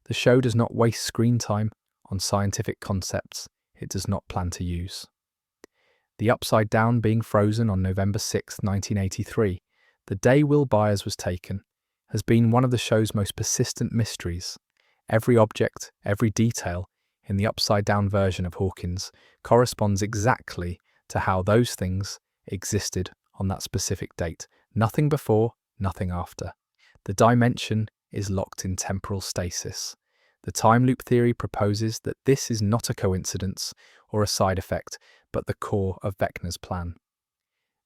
The show does not waste screen time on scientific concepts it does not plan to use. The Upside Down being frozen on November 6, 1983, the day Will Byers was taken, has been one of the show's most persistent mysteries. Every object, every detail in the Upside Down version of Hawkins corresponds exactly to how those things existed on that specific date. Nothing before, nothing after. The dimension is locked in temporal stasis. The time loop theory proposes that this is not a coincidence or a side effect, but the core of Vecna's plan.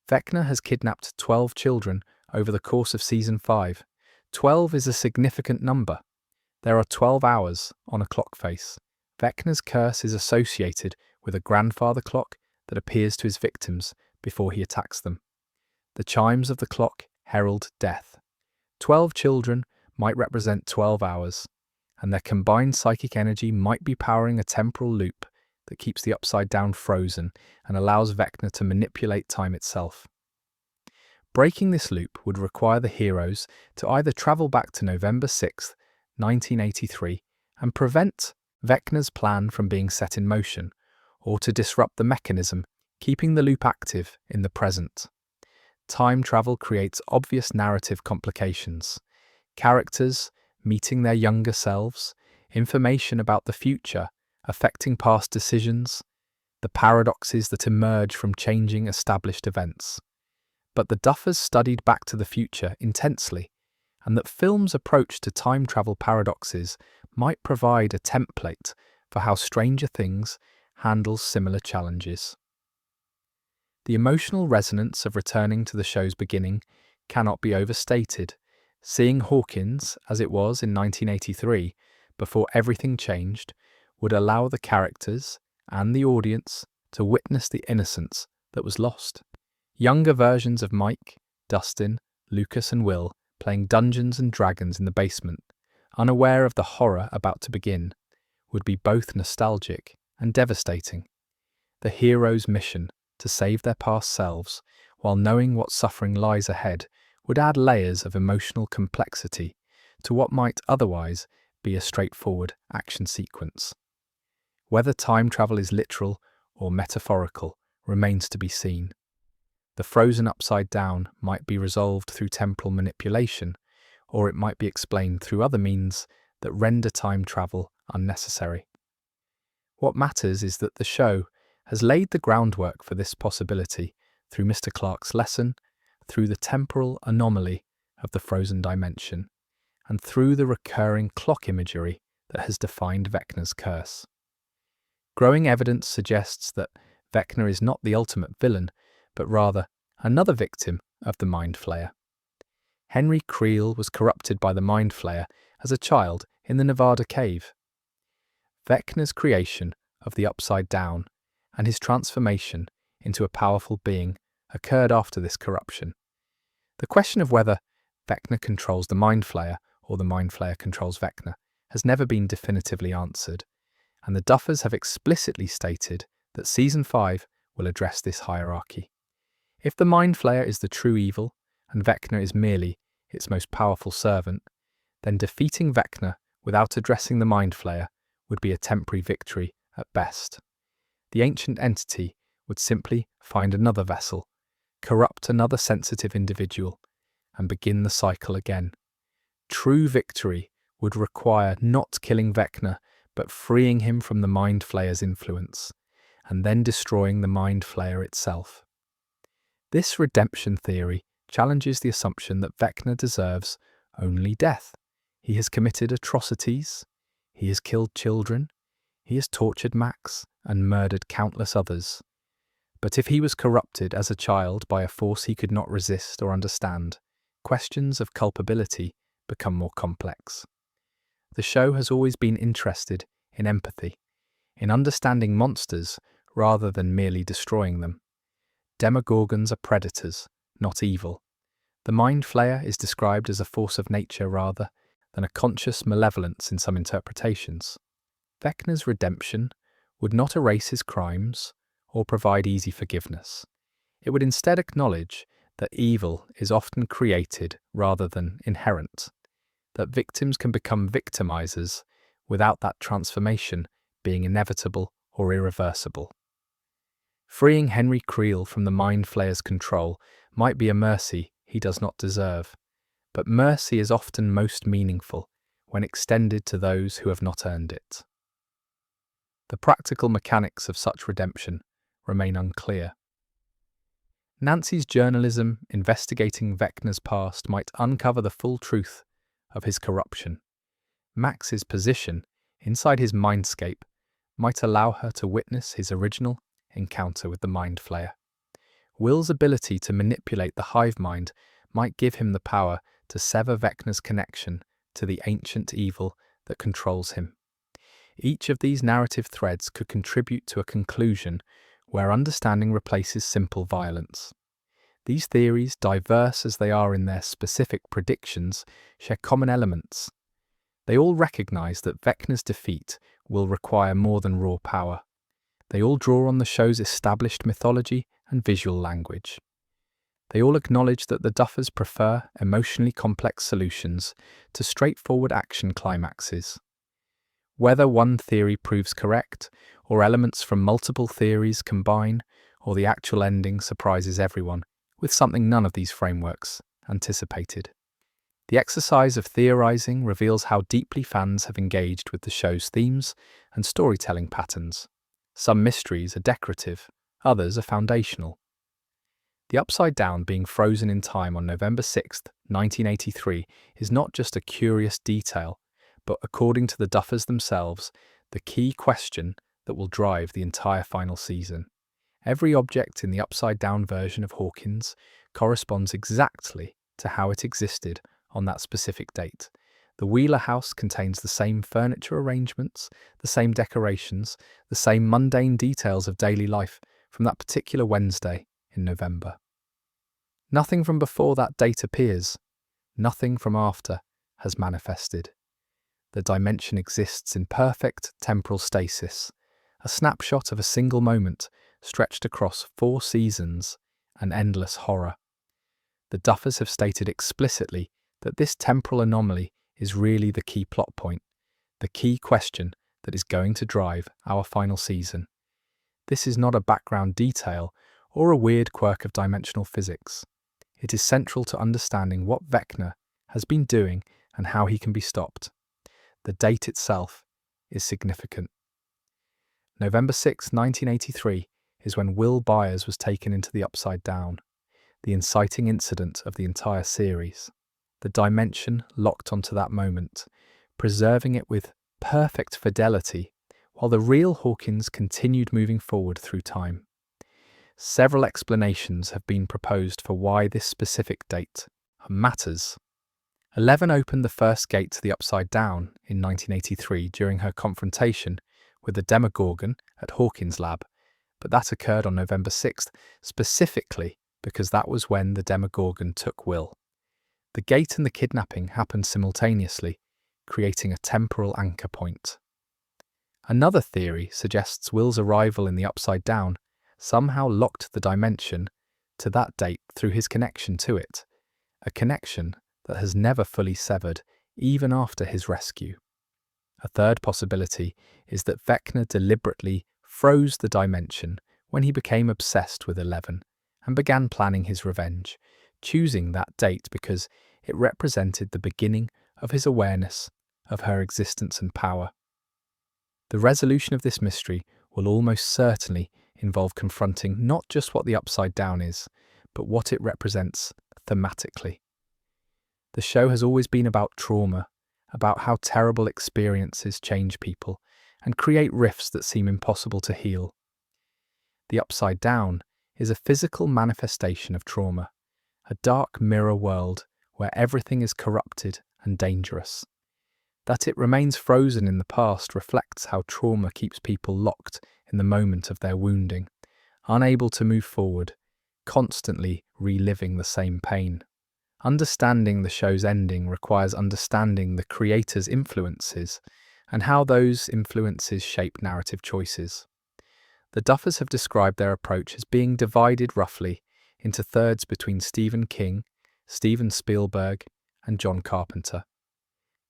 Vecna has kidnapped 12 children over the course of Season 5. 12 is a significant number. There are 12 hours on a clock face. Vecna's curse is associated with a grandfather clock that appears to his victims before he attacks them. The chimes of the clock herald death. 12 children might represent 12 hours, and their combined psychic energy might be powering a temporal loop that keeps the Upside Down frozen and allows Vecna to manipulate time itself. Breaking this loop would require the heroes to either travel back to November 6, 1983, and prevent Vecna's plan from being set in motion, or to disrupt the mechanism, keeping the loop active in the present. Time travel creates obvious narrative complications. Characters meeting their younger selves, information about the future affecting past decisions, the paradoxes that emerge from changing established events. But the Duffers studied Back to the Future intensely, and that film's approach to time travel paradoxes might provide a template for how Stranger Things handles similar challenges. The emotional resonance of returning to the show's beginning cannot be overstated. Seeing Hawkins as it was in 1983, before everything changed, would allow the characters and the audience to witness the innocence that was lost. Younger versions of Mike, Dustin, Lucas and Will playing Dungeons and Dragons in the basement, unaware of the horror about to begin, would be both nostalgic and devastating. The hero's mission to save their past selves, while knowing what suffering lies ahead, would add layers of emotional complexity to what might otherwise be a straightforward action sequence. Whether time travel is literal or metaphorical remains to be seen. The frozen upside down might be resolved through temporal manipulation, or it might be explained through other means that render time travel unnecessary. What matters is that the show has laid the groundwork for this possibility through Mr. Clark's lesson, through the temporal anomaly of the frozen dimension, and through the recurring clock imagery that has defined Vecna's curse. Growing evidence suggests that Vecna is not the ultimate villain, but rather another victim of the Mind Flayer. Henry Creel was corrupted by the Mind Flayer as a child in the Nevada cave. Vecna's creation of the Upside Down and his transformation into a powerful being occurred after this corruption. The question of whether Vecna controls the Mind Flayer or the Mind Flayer controls Vecna has never been definitively answered, and the Duffers have explicitly stated that Season 5 will address this hierarchy. If the Mind Flayer is the true evil, and Vecna is merely its most powerful servant, then defeating Vecna without addressing the Mind Flayer would be a temporary victory at best. The ancient entity would simply find another vessel, corrupt another sensitive individual, and begin the cycle again. True victory would require not killing Vecna, but freeing him from the Mind Flayer's influence, and then destroying the Mind Flayer itself. This redemption theory challenges the assumption that Vecna deserves only death. He has committed atrocities, he has killed children, he has tortured Max and murdered countless others. But if he was corrupted as a child by a force he could not resist or understand, questions of culpability become more complex. The show has always been interested in empathy, in understanding monsters rather than merely destroying them. Demogorgons are predators, not evil. The Mind Flayer is described as a force of nature rather than a conscious malevolence in some interpretations. Vecna's redemption would not erase his crimes or provide easy forgiveness. It would instead acknowledge that evil is often created rather than inherent, that victims can become victimizers without that transformation being inevitable or irreversible. Freeing Henry Creel from the Mind Flayer's control might be a mercy he does not deserve, but mercy is often most meaningful when extended to those who have not earned it. The practical mechanics of such redemption remain unclear. Nancy's journalism investigating Vecna's past might uncover the full truth of his corruption. Max's position inside his mindscape might allow her to witness his original encounter with the Mind Flayer. Will's ability to manipulate the hive mind might give him the power to sever Vecna's connection to the ancient evil that controls him. Each of these narrative threads could contribute to a conclusion where understanding replaces simple violence. These theories, diverse as they are in their specific predictions, share common elements. They all recognize that Vecna's defeat will require more than raw power. They all draw on the show's established mythology and visual language. They all acknowledge that the Duffers prefer emotionally complex solutions to straightforward action climaxes. Whether one theory proves correct, or elements from multiple theories combine, or the actual ending surprises everyone with something none of these frameworks anticipated. The exercise of theorizing reveals how deeply fans have engaged with the show's themes and storytelling patterns. Some mysteries are decorative, others are foundational. The Upside Down being frozen in time on November 6, 1983 is not just a curious detail, but according to the Duffers themselves, the key question that will drive the entire final season. Every object in the upside-down version of Hawkins corresponds exactly to how it existed on that specific date. The Wheeler house contains the same furniture arrangements, the same decorations, the same mundane details of daily life from that particular Wednesday in November. Nothing from before that date appears. Nothing from after has manifested. The dimension exists in perfect temporal stasis, a snapshot of a single moment stretched across 4 seasons and endless horror. The Duffers have stated explicitly that this temporal anomaly is really the key plot point, the key question that is going to drive our final season. This is not a background detail or a weird quirk of dimensional physics. It is central to understanding what Vecna has been doing and how he can be stopped. The date itself is significant. November 6, 1983 is when Will Byers was taken into the Upside Down, the inciting incident of the entire series. The dimension locked onto that moment, preserving it with perfect fidelity, while the real Hawkins continued moving forward through time. Several explanations have been proposed for why this specific date matters. 11 opened the first gate to the Upside Down in 1983 during her confrontation with the Demogorgon at Hawkins' lab, but that occurred on November 6th, specifically because that was when the Demogorgon took Will. The gate and the kidnapping happened simultaneously, creating a temporal anchor point. Another theory suggests Will's arrival in the Upside Down somehow locked the dimension to that date through his connection to it, a connection that has never fully severed even after his rescue. A third possibility is that Vecna deliberately froze the dimension when he became obsessed with 11 and began planning his revenge, choosing that date because it represented the beginning of his awareness of her existence and power. The resolution of this mystery will almost certainly involve confronting not just what the Upside Down is, but what it represents thematically. The show has always been about trauma, about how terrible experiences change people and create rifts that seem impossible to heal. The Upside Down is a physical manifestation of trauma, a dark mirror world where everything is corrupted and dangerous. That it remains frozen in the past reflects how trauma keeps people locked in the moment of their wounding, unable to move forward, constantly reliving the same pain. Understanding the show's ending requires understanding the creator's influences and how those influences shape narrative choices. The Duffers have described their approach as being divided roughly into thirds between Stephen King, Steven Spielberg, and John Carpenter.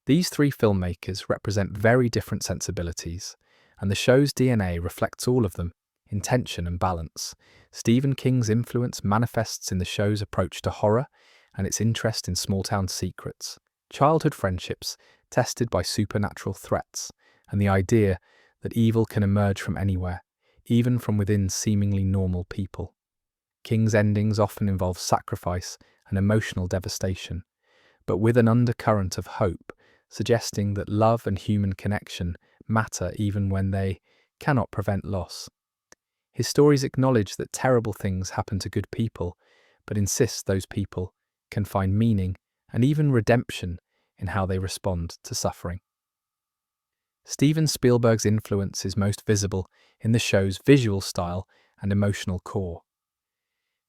These 3 filmmakers represent very different sensibilities, and the show's DNA reflects all of them in tension and balance. Stephen King's influence manifests in the show's approach to horror and its interest in small-town secrets, childhood friendships tested by supernatural threats, and the idea that evil can emerge from anywhere, even from within seemingly normal people. King's endings often involve sacrifice and emotional devastation, but with an undercurrent of hope, suggesting that love and human connection matter even when they cannot prevent loss. His stories acknowledge that terrible things happen to good people, but insist those people can find meaning and even redemption in how they respond to suffering. Steven Spielberg's influence is most visible in the show's visual style and emotional core.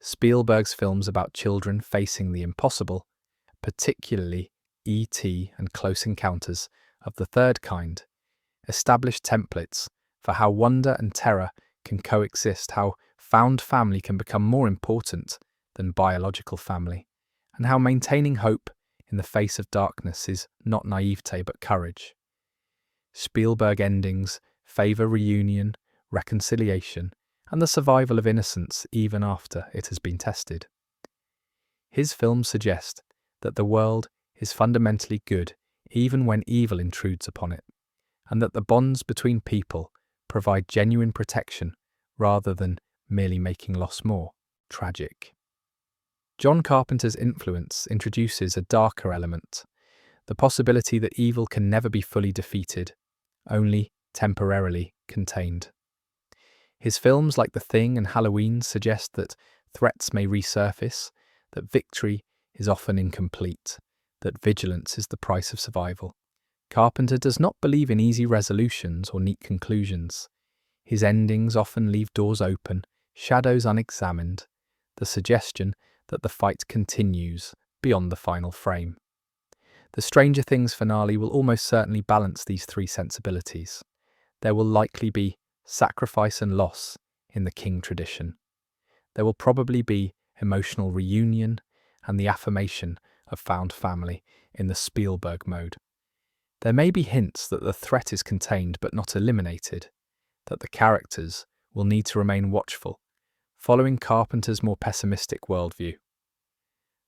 Spielberg's films about children facing the impossible, particularly E.T. and Close Encounters of the Third Kind, establish templates for how wonder and terror can coexist, how found family can become more important than biological family, and how maintaining hope in the face of darkness is not naivete but courage. Spielberg endings favour reunion, reconciliation, and the survival of innocence even after it has been tested. His films suggest that the world is fundamentally good even when evil intrudes upon it, and that the bonds between people provide genuine protection rather than merely making loss more tragic. John Carpenter's influence introduces a darker element, the possibility that evil can never be fully defeated, only temporarily contained. His films like The Thing and Halloween suggest that threats may resurface, that victory is often incomplete, that vigilance is the price of survival. Carpenter does not believe in easy resolutions or neat conclusions. His endings often leave doors open, shadows unexamined, the suggestion that the fight continues beyond the final frame. The Stranger Things finale will almost certainly balance these three sensibilities. There will likely be sacrifice and loss in the King tradition. There will probably be emotional reunion and the affirmation of found family in the Spielberg mode. There may be hints that the threat is contained but not eliminated, that the characters will need to remain watchful, following Carpenter's more pessimistic worldview.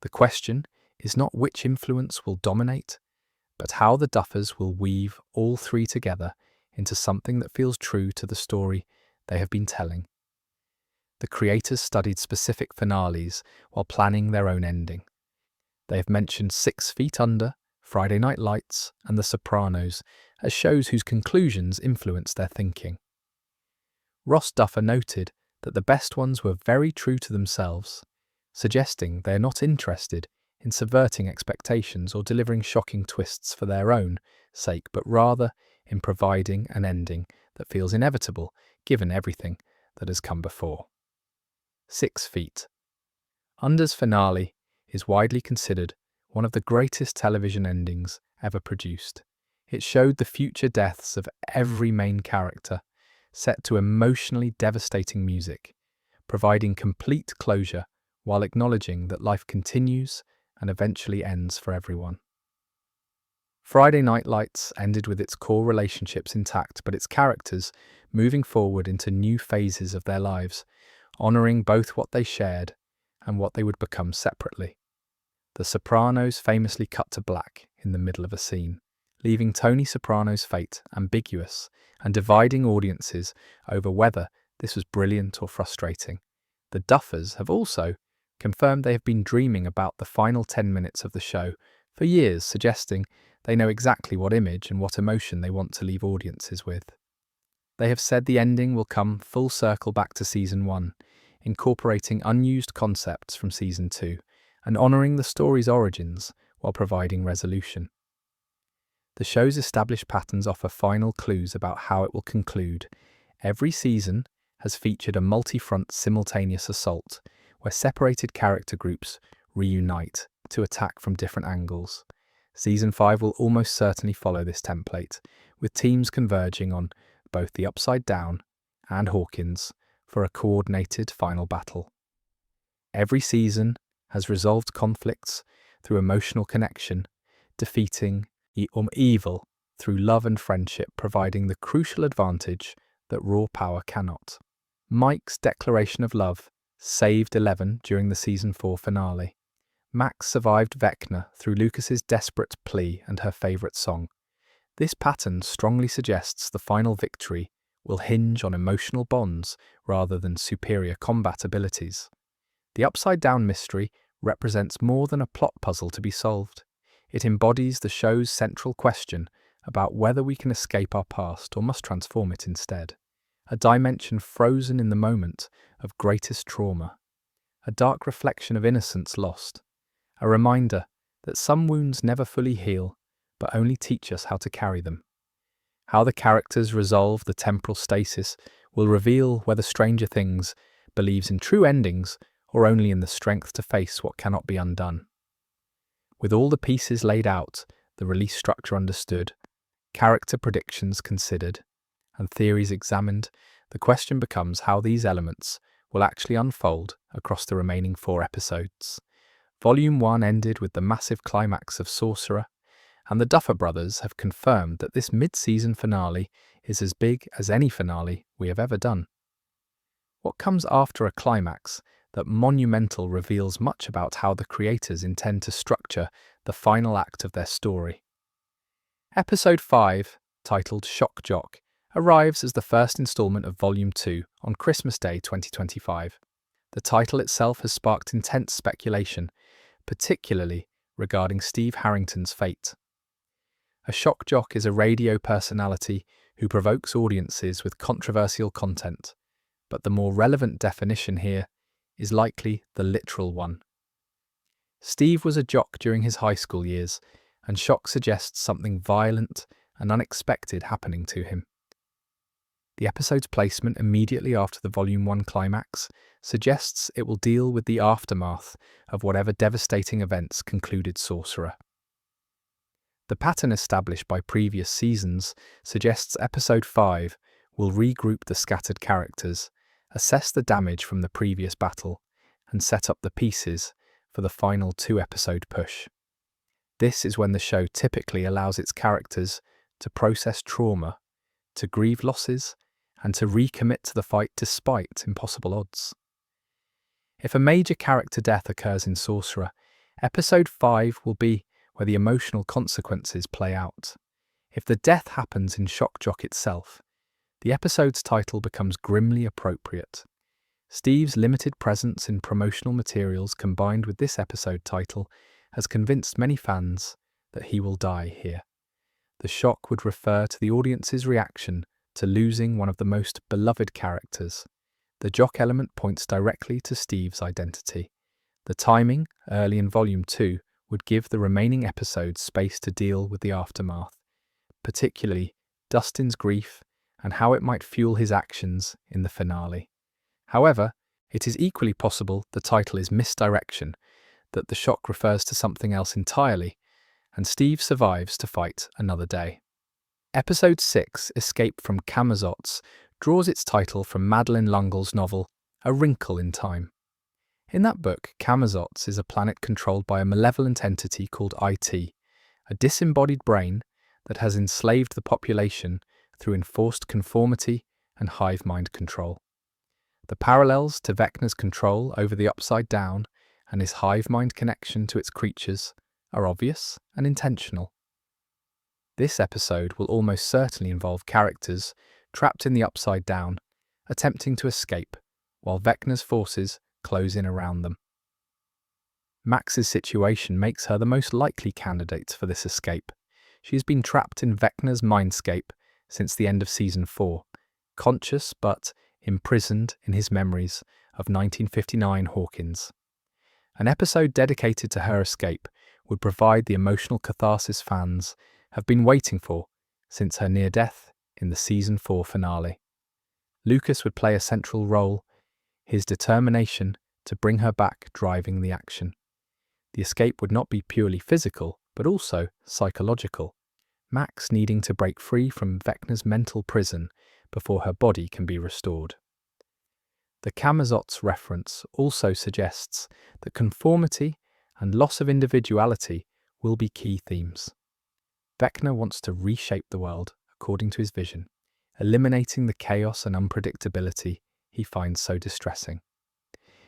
The question is not which influence will dominate, but how the Duffers will weave all three together into something that feels true to the story they have been telling. The creators studied specific finales while planning their own ending. They have mentioned 6 Feet Under, Friday Night Lights, and The Sopranos as shows whose conclusions influenced their thinking. Ross Duffer noted that the best ones were very true to themselves, suggesting they are not interested in subverting expectations or delivering shocking twists for their own sake, but rather in providing an ending that feels inevitable given everything that has come before. 6 Feet Under's finale is widely considered one of the greatest television endings ever produced. It showed the future deaths of every main character, set to emotionally devastating music, providing complete closure while acknowledging that life continues and eventually ends for everyone. Friday Night Lights ended with its core relationships intact, but its characters moving forward into new phases of their lives, honouring both what they shared and what they would become separately. The Sopranos famously cut to black in the middle of a scene, leaving Tony Soprano's fate ambiguous and dividing audiences over whether this was brilliant or frustrating. The Duffers have also confirmed they have been dreaming about the final 10 minutes of the show for years, suggesting they know exactly what image and what emotion they want to leave audiences with. They have said the ending will come full circle back to Season 1, incorporating unused concepts from Season 2 and honouring the story's origins while providing resolution. The show's established patterns offer final clues about how it will conclude. Every season has featured a multi-front simultaneous assault where separated character groups reunite to attack from different angles. Season 5 will almost certainly follow this template, with teams converging on both the Upside Down and Hawkins for a coordinated final battle. Every season has resolved conflicts through emotional connection, defeating evil through love and friendship, providing the crucial advantage that raw power cannot. Mike's declaration of love saved Eleven during the Season 4 finale. Max survived Vecna through Lucas's desperate plea and her favourite song. This pattern strongly suggests the final victory will hinge on emotional bonds rather than superior combat abilities. The Upside Down mystery represents more than a plot puzzle to be solved. It embodies the show's central question about whether we can escape our past or must transform it instead. A dimension frozen in the moment of greatest trauma. A dark reflection of innocence lost. A reminder that some wounds never fully heal, but only teach us how to carry them. How the characters resolve the temporal stasis will reveal whether Stranger Things believes in true endings or only in the strength to face what cannot be undone. With all the pieces laid out, the release structure understood, character predictions considered, and theories examined, the question becomes how these elements will actually unfold across the remaining 4 episodes. Volume 1 ended with the massive climax of Sorcerer, and the Duffer Brothers have confirmed that this mid-season finale is as big as any finale we have ever done. What comes after a climax that monumental reveals much about how the creators intend to structure the final act of their story. Episode 5, titled Shock Jock, arrives as the first installment of Volume 2 on Christmas Day 2025. The title itself has sparked intense speculation, particularly regarding Steve Harrington's fate. A shock jock is a radio personality who provokes audiences with controversial content, but the more relevant definition here is likely the literal one. Steve was a jock during his high school years, and shock suggests something violent and unexpected happening to him. The episode's placement immediately after the Volume 1 climax suggests it will deal with the aftermath of whatever devastating events concluded Sorcerer. The pattern established by previous seasons suggests Episode 5 will regroup the scattered characters, assess the damage from the previous battle, and set up the pieces for the final 2-episode push. This is when the show typically allows its characters to process trauma, to grieve losses, and to recommit to the fight despite impossible odds. If a major character death occurs in Sorcerer, Episode 5 will be where the emotional consequences play out. If the death happens in Shock Jock itself, the episode's title becomes grimly appropriate. Steve's limited presence in promotional materials combined with this episode title has convinced many fans that he will die here. The shock would refer to the audience's reaction to losing one of the most beloved characters. The jock element points directly to Steve's identity. The timing, early in Volume 2, would give the remaining episodes space to deal with the aftermath, particularly Dustin's grief and how it might fuel his actions in the finale. However, it is equally possible the title is misdirection, that the shock refers to something else entirely, and Steve survives to fight another day. Episode 6, Escape from Camazotz, draws its title from Madeleine L'Engle's novel A Wrinkle in Time. In that book, Camazotz is a planet controlled by a malevolent entity called IT, a disembodied brain that has enslaved the population through enforced conformity and hive mind control. The parallels to Vecna's control over the Upside Down and his hive mind connection to its creatures are obvious and intentional. This episode will almost certainly involve characters trapped in the Upside Down, attempting to escape, while Vecna's forces close in around them. Max's situation makes her the most likely candidate for this escape. She has been trapped in Vecna's mindscape since the end of Season 4, conscious but imprisoned in his memories of 1959 Hawkins. An episode dedicated to her escape would provide the emotional catharsis fans have been waiting for since her near death in the Season 4 finale. Lucas would play a central role, his determination to bring her back driving the action. The escape would not be purely physical, but also psychological, Max needing to break free from Vecna's mental prison before her body can be restored. The Camazotz reference also suggests that conformity and loss of individuality will be key themes. Vecna wants to reshape the world according to his vision, eliminating the chaos and unpredictability he finds so distressing.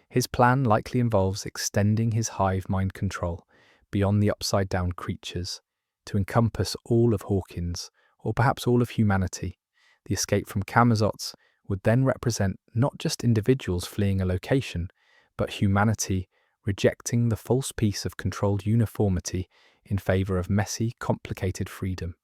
His plan likely involves extending his hive mind control beyond the Upside Down creatures to encompass all of Hawkins, or perhaps all of humanity. The escape from Camazotz would then represent not just individuals fleeing a location, but humanity rejecting the false peace of controlled uniformity in favour of messy, complicated freedom.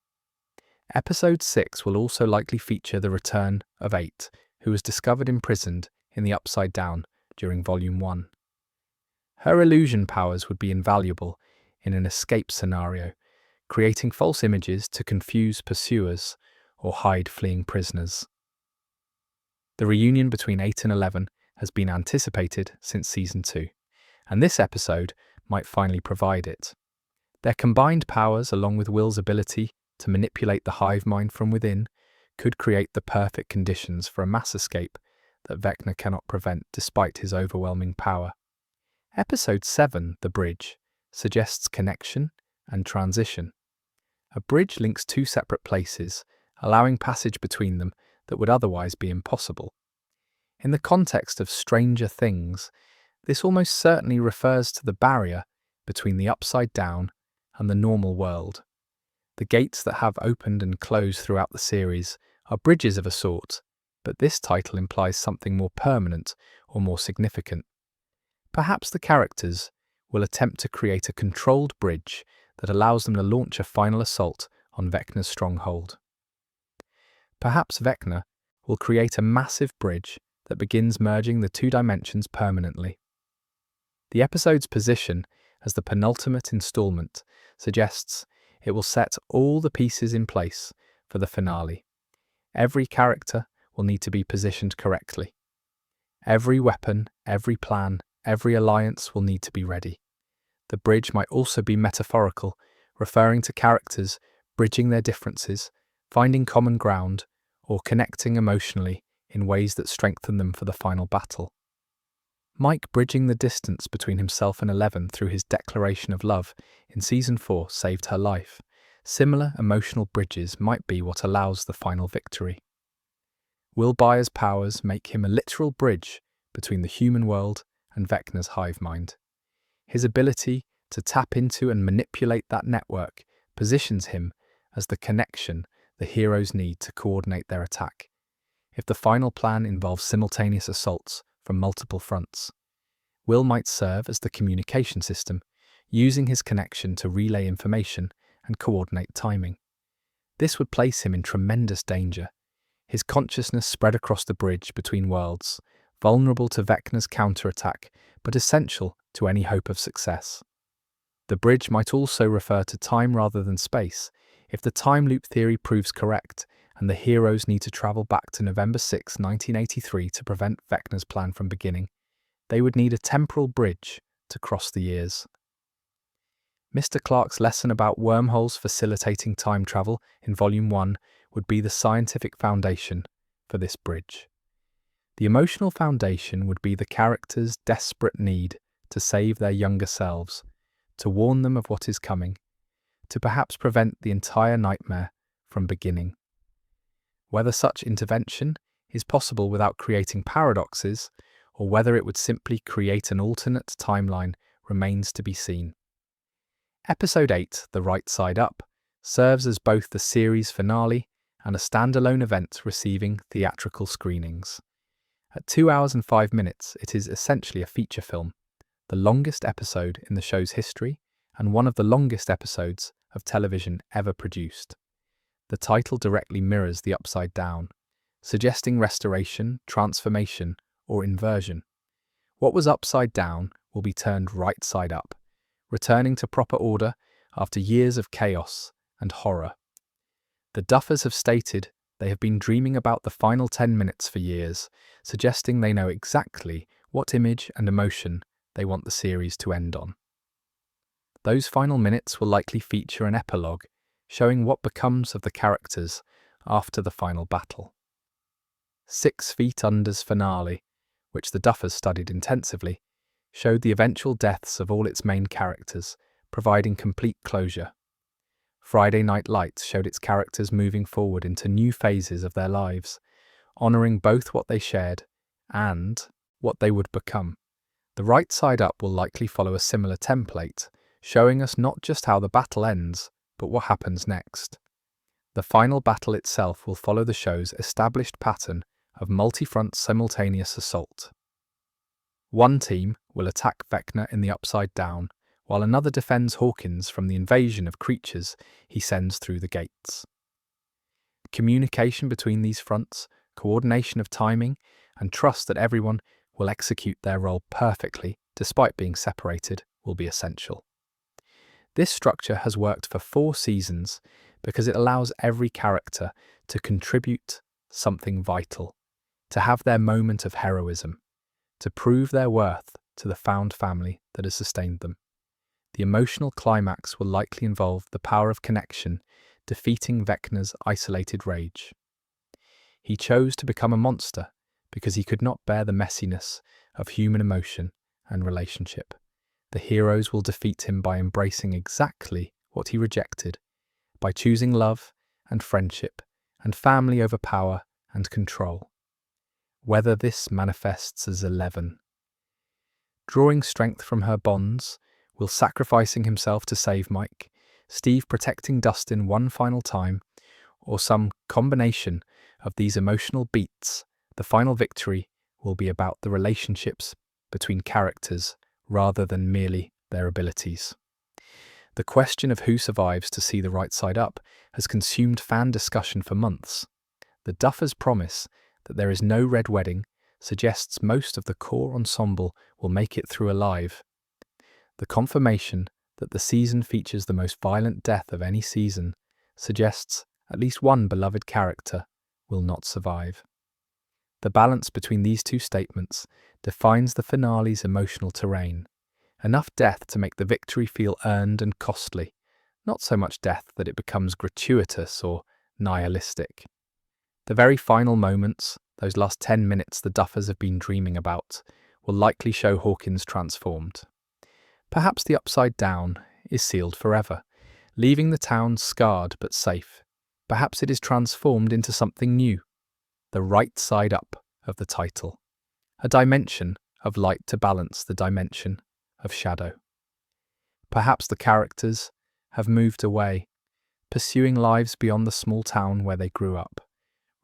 Episode 6 will also likely feature the return of 8, who was discovered imprisoned in the Upside Down during Volume 1. Her illusion powers would be invaluable in an escape scenario, creating false images to confuse pursuers or hide fleeing prisoners. The reunion between 8 and 11 has been anticipated since Season 2, and this episode might finally provide it. Their combined powers, along with Will's ability to manipulate the hive mind from within, could create the perfect conditions for a mass escape that Vecna cannot prevent despite his overwhelming power. Episode 7, The Bridge, suggests connection and transition. A bridge links two separate places, allowing passage between them that would otherwise be impossible. In the context of Stranger Things, this almost certainly refers to the barrier between the Upside Down and the normal world. The gates that have opened and closed throughout the series are bridges of a sort, but this title implies something more permanent or more significant. Perhaps the characters will attempt to create a controlled bridge that allows them to launch a final assault on Vecna's stronghold. Perhaps Vecna will create a massive bridge that begins merging the two dimensions permanently. The episode's position as the penultimate installment suggests it will set all the pieces in place for the finale. Every character will need to be positioned correctly. Every weapon, every plan, every alliance will need to be ready. The bridge might also be metaphorical, referring to characters bridging their differences, finding common ground, or connecting emotionally in ways that strengthen them for the final battle. Mike bridging the distance between himself and Eleven through his declaration of love in Season 4 saved her life. Similar emotional bridges might be what allows the final victory. Will Byers' powers make him a literal bridge between the human world and Vecna's hive mind? His ability to tap into and manipulate that network positions him as the connection the heroes need to coordinate their attack. If the final plan involves simultaneous assaults from multiple fronts, Will might serve as the communication system, using his connection to relay information and coordinate timing. This would place him in tremendous danger, his consciousness spread across the bridge between worlds, vulnerable to Vecna's counterattack, but essential to any hope of success. The bridge might also refer to time rather than space, if the time loop theory proves correct, and the heroes need to travel back to November 6, 1983 to prevent Vecna's plan from beginning. They would need a temporal bridge to cross the years. Mr. Clarke's lesson about wormholes facilitating time travel in Volume 1 would be the scientific foundation for this bridge. The emotional foundation would be the characters' desperate need to save their younger selves, to warn them of what is coming, to perhaps prevent the entire nightmare from beginning. Whether such intervention is possible without creating paradoxes, or whether it would simply create an alternate timeline, remains to be seen. Episode 8, The Right Side Up, serves as both the series finale and a standalone event receiving theatrical screenings. At 2 hours and 5 minutes, it is essentially a feature film, the longest episode in the show's history and one of the longest episodes of television ever produced. The title directly mirrors the Upside Down, suggesting restoration, transformation, or inversion. What was upside down will be turned right side up, returning to proper order after years of chaos and horror. The Duffers have stated they have been dreaming about the final 10 minutes for years, suggesting they know exactly what image and emotion they want the series to end on. Those final minutes will likely feature an epilogue, showing what becomes of the characters after the final battle. 6 Feet Under's finale, which the Duffers studied intensively, showed the eventual deaths of all its main characters, providing complete closure. Friday Night Lights showed its characters moving forward into new phases of their lives, honouring both what they shared and what they would become. The Right Side Up will likely follow a similar template, showing us not just how the battle ends, but what happens next. The final battle itself will follow the show's established pattern of multi-front simultaneous assault. One team will attack Vecna in the Upside Down, while another defends Hawkins from the invasion of creatures he sends through the gates. Communication between these fronts, coordination of timing, and trust that everyone will execute their role perfectly despite being separated will be essential. This structure has worked for 4 seasons because it allows every character to contribute something vital, to have their moment of heroism, to prove their worth to the found family that has sustained them. The emotional climax will likely involve the power of connection defeating Vecna's isolated rage. He chose to become a monster because he could not bear the messiness of human emotion and relationship. The heroes will defeat him by embracing exactly what he rejected, by choosing love and friendship and family over power and control. Whether this manifests as 11, drawing strength from her bonds, Will sacrificing himself to save Mike, Steve protecting Dustin one final time, or some combination of these emotional beats, the final victory will be about the relationships between characters rather than merely their abilities. The question of who survives to see the right side up has consumed fan discussion for months. The Duffers promise that there is no red wedding, suggests most of the core ensemble will make it through alive. The confirmation that the season features the most violent death of any season suggests at least one beloved character will not survive. The balance between these two statements defines the finale's emotional terrain. Enough death to make the victory feel earned and costly, not so much death that it becomes gratuitous or nihilistic. The very final moments, those last 10 minutes the Duffers have been dreaming about, will likely show Hawkins transformed. Perhaps the Upside Down is sealed forever, leaving the town scarred but safe. Perhaps it is transformed into something new, the right side up of the title, a dimension of light to balance the dimension of shadow. Perhaps the characters have moved away, pursuing lives beyond the small town where they grew up,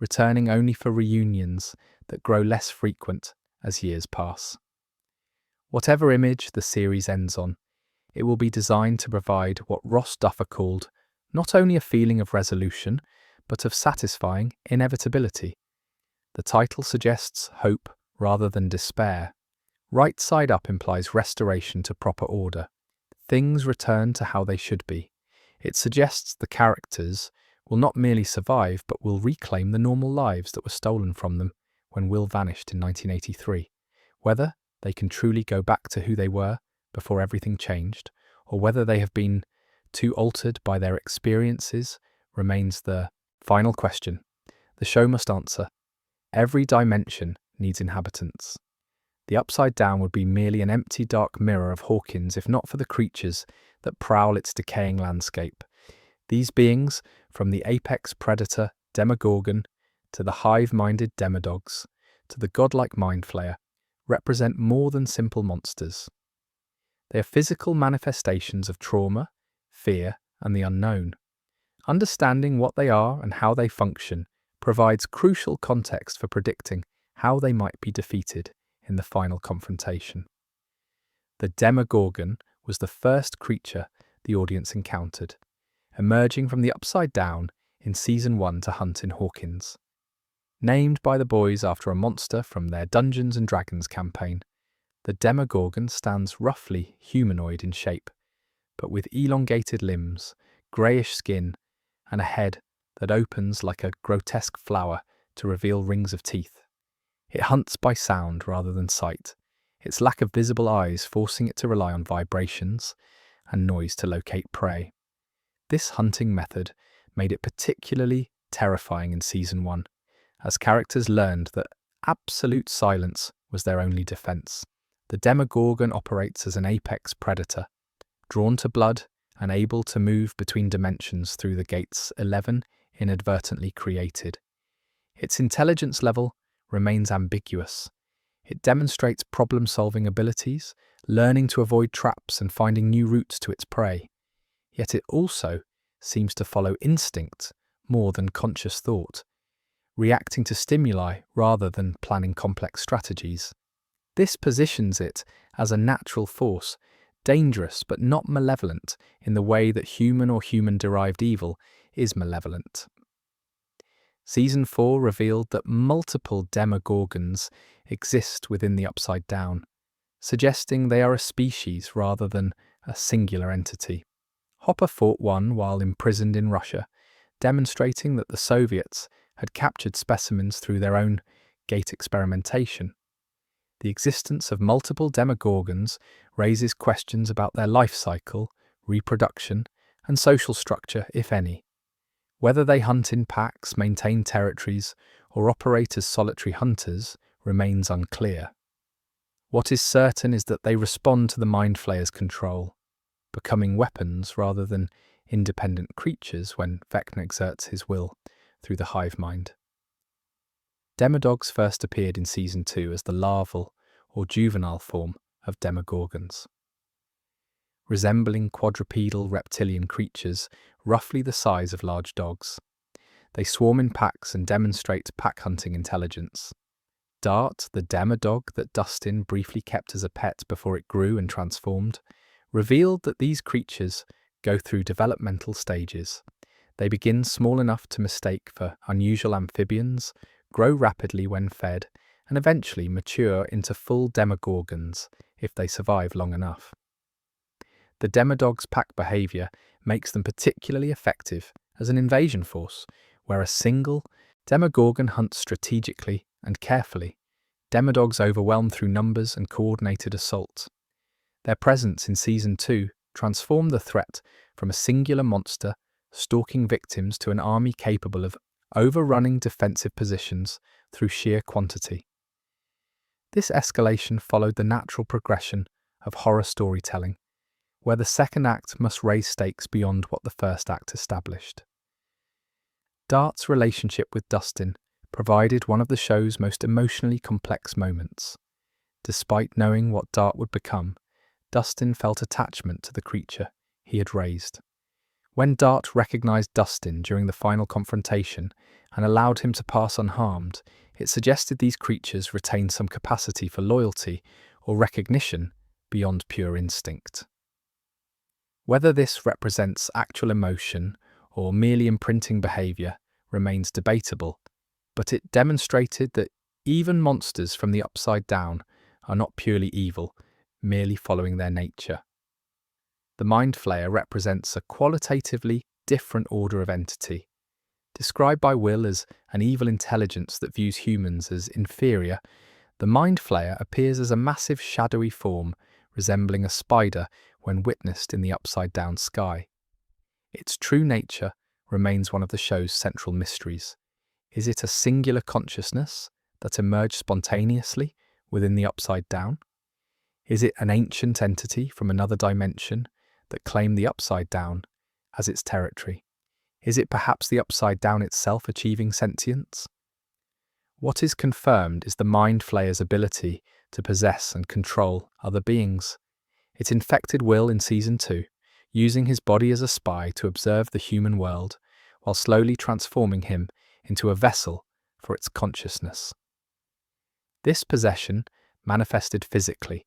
returning only for reunions that grow less frequent as years pass. Whatever image the series ends on, it will be designed to provide what Ross Duffer called not only a feeling of resolution, but of satisfying inevitability. The title suggests hope rather than despair. Right side up implies restoration to proper order. Things return to how they should be. It suggests the characters will not merely survive, but will reclaim the normal lives that were stolen from them when Will vanished in 1983. Whether they can truly go back to who they were before everything changed, or whether they have been too altered by their experiences, remains the final question the show must answer. Every dimension needs inhabitants. The Upside Down would be merely an empty, dark mirror of Hawkins if not for the creatures that prowl its decaying landscape. These beings, from the apex predator Demogorgon to the hive-minded Demodogs to the godlike Mind Flayer, represent more than simple monsters. They are physical manifestations of trauma, fear, and the unknown. Understanding what they are and how they function provides crucial context for predicting how they might be defeated in the final confrontation. The Demogorgon was the first creature the audience encountered, emerging from the Upside Down in Season 1 to hunt in Hawkins. Named by the boys after a monster from their Dungeons & Dragons campaign, the Demogorgon stands roughly humanoid in shape, but with elongated limbs, greyish skin, and a head that opens like a grotesque flower to reveal rings of teeth. It hunts by sound rather than sight, its lack of visible eyes forcing it to rely on vibrations and noise to locate prey. This hunting method made it particularly terrifying in Season 1, as characters learned that absolute silence was their only defense. The Demogorgon operates as an apex predator, drawn to blood and able to move between dimensions through the gates 11 inadvertently created. Its intelligence level remains ambiguous. It demonstrates problem-solving abilities, learning to avoid traps and finding new routes to its prey. Yet it also seems to follow instinct more than conscious thought, reacting to stimuli rather than planning complex strategies. This positions it as a natural force, dangerous but not malevolent in the way that human or human-derived evil is malevolent. Season 4 revealed that multiple Demogorgons exist within the Upside Down, suggesting they are a species rather than a singular entity. Hopper fought one while imprisoned in Russia, demonstrating that the Soviets had captured specimens through their own gate experimentation. The existence of multiple Demogorgons raises questions about their life cycle, reproduction, and social structure, if any. Whether they hunt in packs, maintain territories, or operate as solitary hunters remains unclear. What is certain is that they respond to the Mind Flayer's control, becoming weapons rather than independent creatures when Vecna exerts his will through the hive mind. Demodogs first appeared in Season 2 as the larval or juvenile form of Demogorgons. Resembling quadrupedal reptilian creatures roughly the size of large dogs. They swarm in packs and demonstrate pack-hunting intelligence. Dart, the Demodog that Dustin briefly kept as a pet before it grew and transformed, revealed that these creatures go through developmental stages. They begin small enough to mistake for unusual amphibians, grow rapidly when fed, and eventually mature into full demogorgons if they survive long enough. The demodog's pack behavior makes them particularly effective as an invasion force, where a single demogorgon hunts strategically and carefully. Demodogs overwhelm through numbers and coordinated assault. Their presence in Season 2 transformed the threat from a singular monster stalking victims to an army capable of overrunning defensive positions through sheer quantity. This escalation followed the natural progression of horror storytelling, where the second act must raise stakes beyond what the first act established. Dart's relationship with Dustin provided one of the show's most emotionally complex moments. Despite knowing what Dart would become, Dustin felt attachment to the creature he had raised. When Dart recognized Dustin during the final confrontation and allowed him to pass unharmed, it suggested these creatures retain some capacity for loyalty or recognition beyond pure instinct. Whether this represents actual emotion or merely imprinting behavior remains debatable, but it demonstrated that even monsters from the upside down are not purely evil, merely following their nature. The Mind Flayer represents a qualitatively different order of entity. Described by Will as an evil intelligence that views humans as inferior, the Mind Flayer appears as a massive shadowy form resembling a spider when witnessed in the upside-down sky. Its true nature remains one of the show's central mysteries. Is it a singular consciousness that emerged spontaneously within the upside down? Is it an ancient entity from another dimension that claimed the upside down as its territory? Is it perhaps the upside down itself achieving sentience? What is confirmed is the Mind Flayer's ability to possess and control other beings. It infected Will in Season 2, using his body as a spy to observe the human world, while slowly transforming him into a vessel for its consciousness. This possession manifested physically,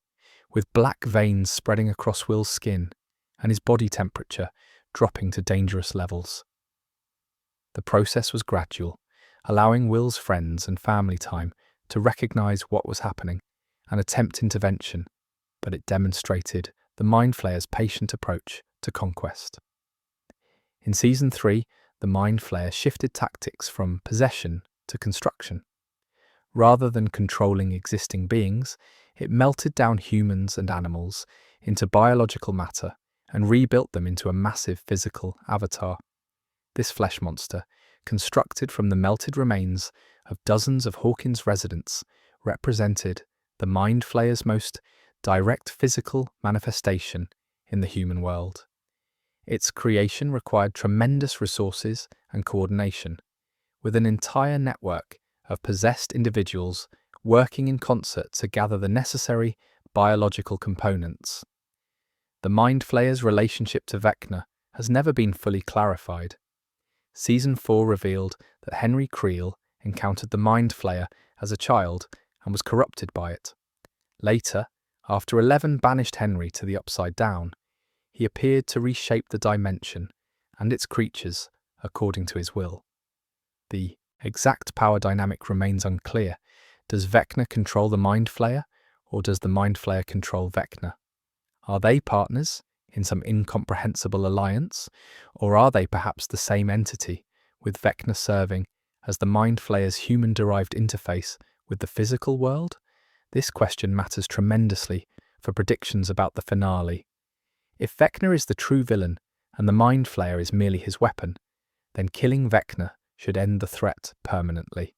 with black veins spreading across Will's skin and his body temperature dropping to dangerous levels. The process was gradual, allowing Will's friends and family time to recognize what was happening and attempt intervention, but it demonstrated the Mind Flayer's patient approach to conquest. In Season 3, the Mind Flayer shifted tactics from possession to construction. Rather than controlling existing beings, it melted down humans and animals into biological matter and rebuilt them into a massive physical avatar. This flesh monster, constructed from the melted remains of dozens of Hawkins residents, represented the Mind Flayer's most direct physical manifestation in the human world. Its creation required tremendous resources and coordination, with an entire network of possessed individuals working in concert to gather the necessary biological components. The Mind Flayer's relationship to Vecna has never been fully clarified. Season 4 revealed that Henry Creel encountered the Mind Flayer as a child and was corrupted by it. Later, after 11 banished Henry to the Upside Down, he appeared to reshape the dimension and its creatures according to his will. The exact power dynamic remains unclear. Does Vecna control the Mind Flayer, or does the Mind Flayer control Vecna? Are they partners in some incomprehensible alliance, or are they perhaps the same entity, with Vecna serving as the Mind Flayer's human-derived interface with the physical world? This question matters tremendously for predictions about the finale. If Vecna is the true villain and the Mind Flayer is merely his weapon, then killing Vecna should end the threat permanently.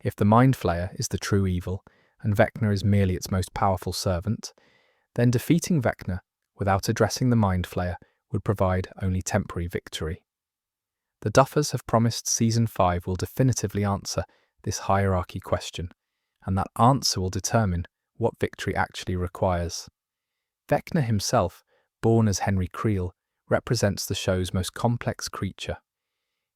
If the Mind Flayer is the true evil and Vecna is merely its most powerful servant, then defeating Vecna without addressing the Mind Flayer would provide only temporary victory. The Duffers have promised Season 5 will definitively answer this hierarchy question, and that answer will determine what victory actually requires. Vecna himself, born as Henry Creel, represents the show's most complex creature.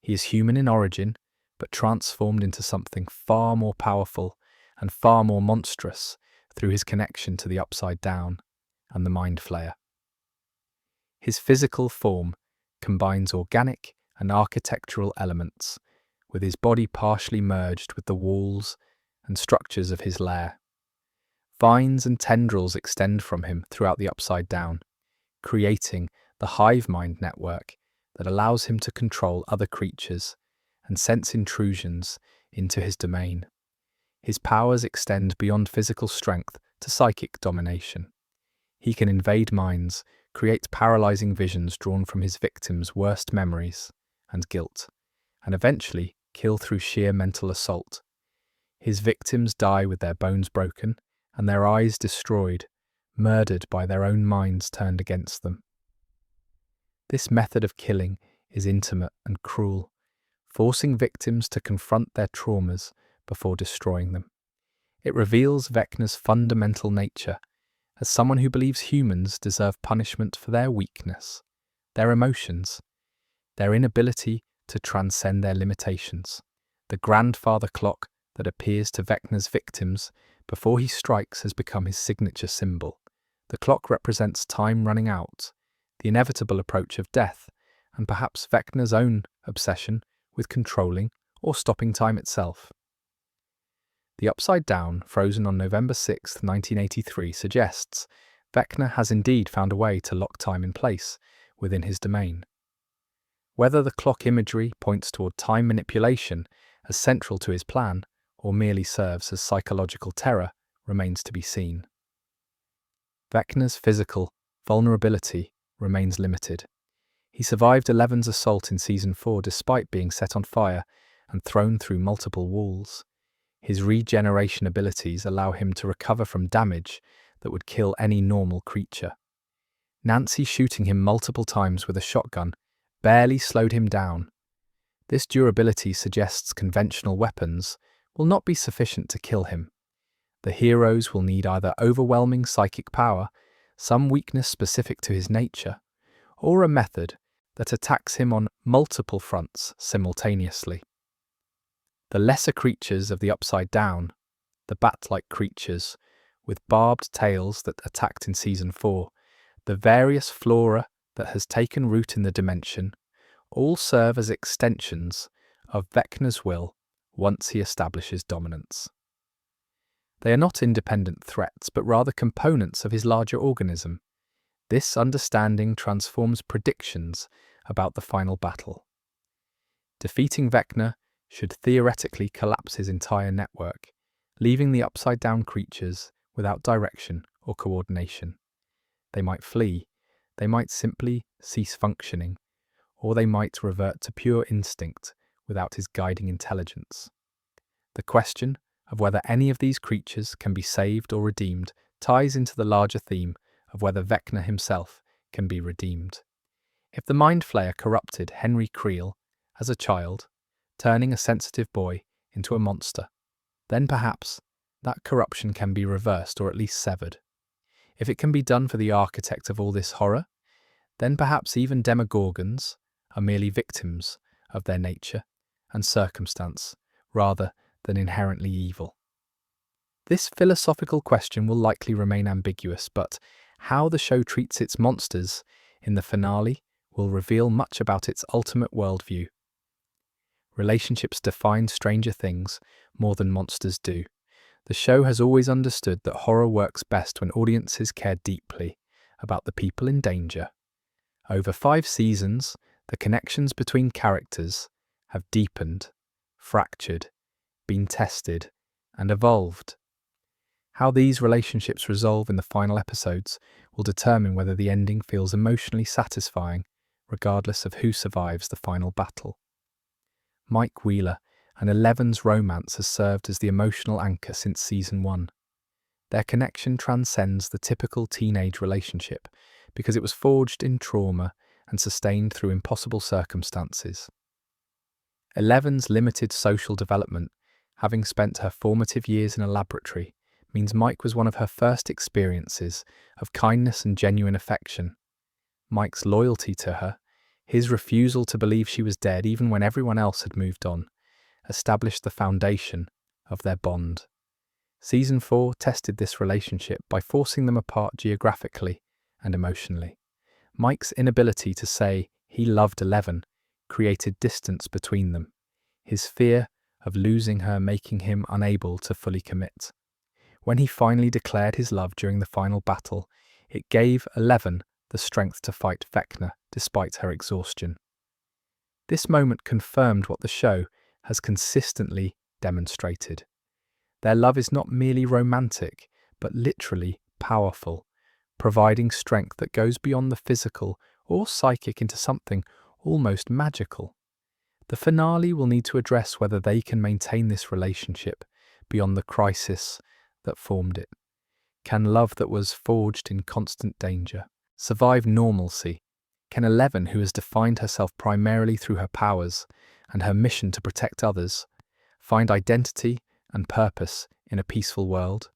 He is human in origin, but transformed into something far more powerful and far more monstrous through his connection to the Upside Down and the Mind Flayer. His physical form combines organic and architectural elements, with his body partially merged with the walls and structures of his lair. Vines and tendrils extend from him throughout the Upside Down, creating the hive mind network that allows him to control other creatures and sense intrusions into his domain. His powers extend beyond physical strength to psychic domination. He can invade minds, create paralyzing visions drawn from his victims' worst memories and guilt, and eventually kill through sheer mental assault. His victims die with their bones broken and their eyes destroyed, murdered by their own minds turned against them. This method of killing is intimate and cruel, forcing victims to confront their traumas before destroying them. It reveals Vecna's fundamental nature as someone who believes humans deserve punishment for their weakness, their emotions, their inability to transcend their limitations. The grandfather clock that appears to Vecna's victims before he strikes has become his signature symbol. The clock represents time running out, the inevitable approach of death, and perhaps Vecna's own obsession with controlling or stopping time itself. The Upside Down, frozen on November 6, 1983, suggests Vecna has indeed found a way to lock time in place within his domain. Whether the clock imagery points toward time manipulation as central to his plan, or merely serves as psychological terror, remains to be seen. Vecna's physical vulnerability remains limited. He survived Eleven's assault in Season 4 despite being set on fire and thrown through multiple walls. His regeneration abilities allow him to recover from damage that would kill any normal creature. Nancy shooting him multiple times with a shotgun barely slowed him down. This durability suggests conventional weapons will not be sufficient to kill him. The heroes will need either overwhelming psychic power, some weakness specific to his nature, or a method that attacks him on multiple fronts simultaneously. The lesser creatures of the Upside Down, the bat-like creatures with barbed tails that attacked in Season 4, the various flora that has taken root in the dimension, all serve as extensions of Vecna's will once he establishes dominance. They are not independent threats, but rather components of his larger organism. This understanding transforms predictions about the final battle. Defeating Vecna should theoretically collapse his entire network, leaving the Upside Down creatures without direction or coordination. They might flee, they might simply cease functioning, or they might revert to pure instinct without his guiding intelligence. The question of whether any of these creatures can be saved or redeemed ties into the larger theme of whether Vecna himself can be redeemed. If the Mind Flayer corrupted Henry Creel as a child, turning a sensitive boy into a monster, then perhaps that corruption can be reversed or at least severed. If it can be done for the architect of all this horror, then perhaps even demogorgons are merely victims of their nature and circumstance rather than inherently evil. This philosophical question will likely remain ambiguous, but how the show treats its monsters in the finale will reveal much about its ultimate worldview. Relationships define Stranger Things more than monsters do. The show has always understood that horror works best when audiences care deeply about the people in danger. Over 5 seasons, the connections between characters have deepened, fractured, been tested, and evolved. How these relationships resolve in the final episodes will determine whether the ending feels emotionally satisfying, regardless of who survives the final battle. Mike Wheeler and Eleven's romance has served as the emotional anchor since Season 1. Their connection transcends the typical teenage relationship because it was forged in trauma and sustained through impossible circumstances. Eleven's limited social development, having spent her formative years in a laboratory, means Mike was one of her first experiences of kindness and genuine affection. Mike's loyalty to her, his refusal to believe she was dead even when everyone else had moved on, established the foundation of their bond. Season 4 tested this relationship by forcing them apart geographically and emotionally. Mike's inability to say he loved Eleven created distance between them. His fear of losing her making him unable to fully commit. When he finally declared his love during the final battle, it gave Eleven the strength to fight Vecna despite her exhaustion. This moment confirmed what the show has consistently demonstrated. Their love is not merely romantic, but literally powerful, providing strength that goes beyond the physical or psychic into something almost magical. The finale will need to address whether they can maintain this relationship beyond the crisis that formed it. Can love that was forged in constant danger survive normalcy? Can Eleven, who has defined herself primarily through her powers and her mission to protect others, find identity and purpose in a peaceful world?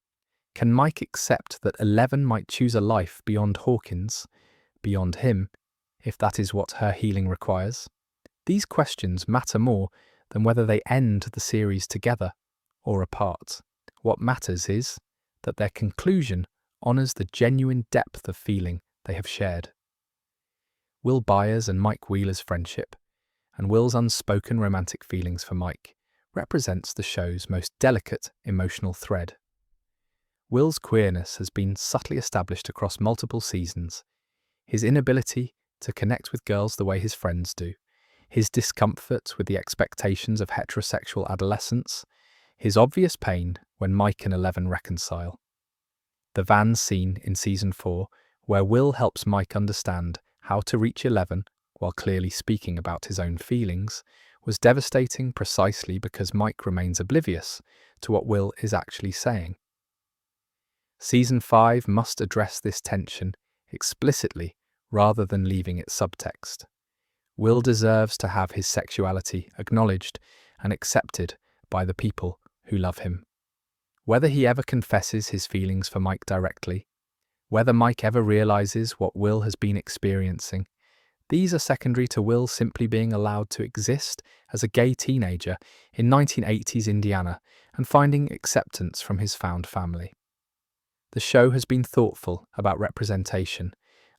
Can Mike accept that Eleven might choose a life beyond Hawkins, beyond him, if that is what her healing requires? These questions matter more than whether they end the series together or apart. What matters is that their conclusion honours the genuine depth of feeling they have shared. Will Byers and Mike Wheeler's friendship, and Will's unspoken romantic feelings for Mike, represents the show's most delicate emotional thread. Will's queerness has been subtly established across multiple seasons. His inability to connect with girls the way his friends do, his discomfort with the expectations of heterosexual adolescence, his obvious pain when Mike and Eleven reconcile. The van scene in Season 4, where Will helps Mike understand how to reach Eleven while clearly speaking about his own feelings, was devastating precisely because Mike remains oblivious to what Will is actually saying. Season 5 must address this tension explicitly rather than leaving it subtext. Will deserves to have his sexuality acknowledged and accepted by the people who love him. Whether he ever confesses his feelings for Mike directly, whether Mike ever realizes what Will has been experiencing, these are secondary to Will simply being allowed to exist as a gay teenager in 1980s Indiana and finding acceptance from his found family. The show has been thoughtful about representation,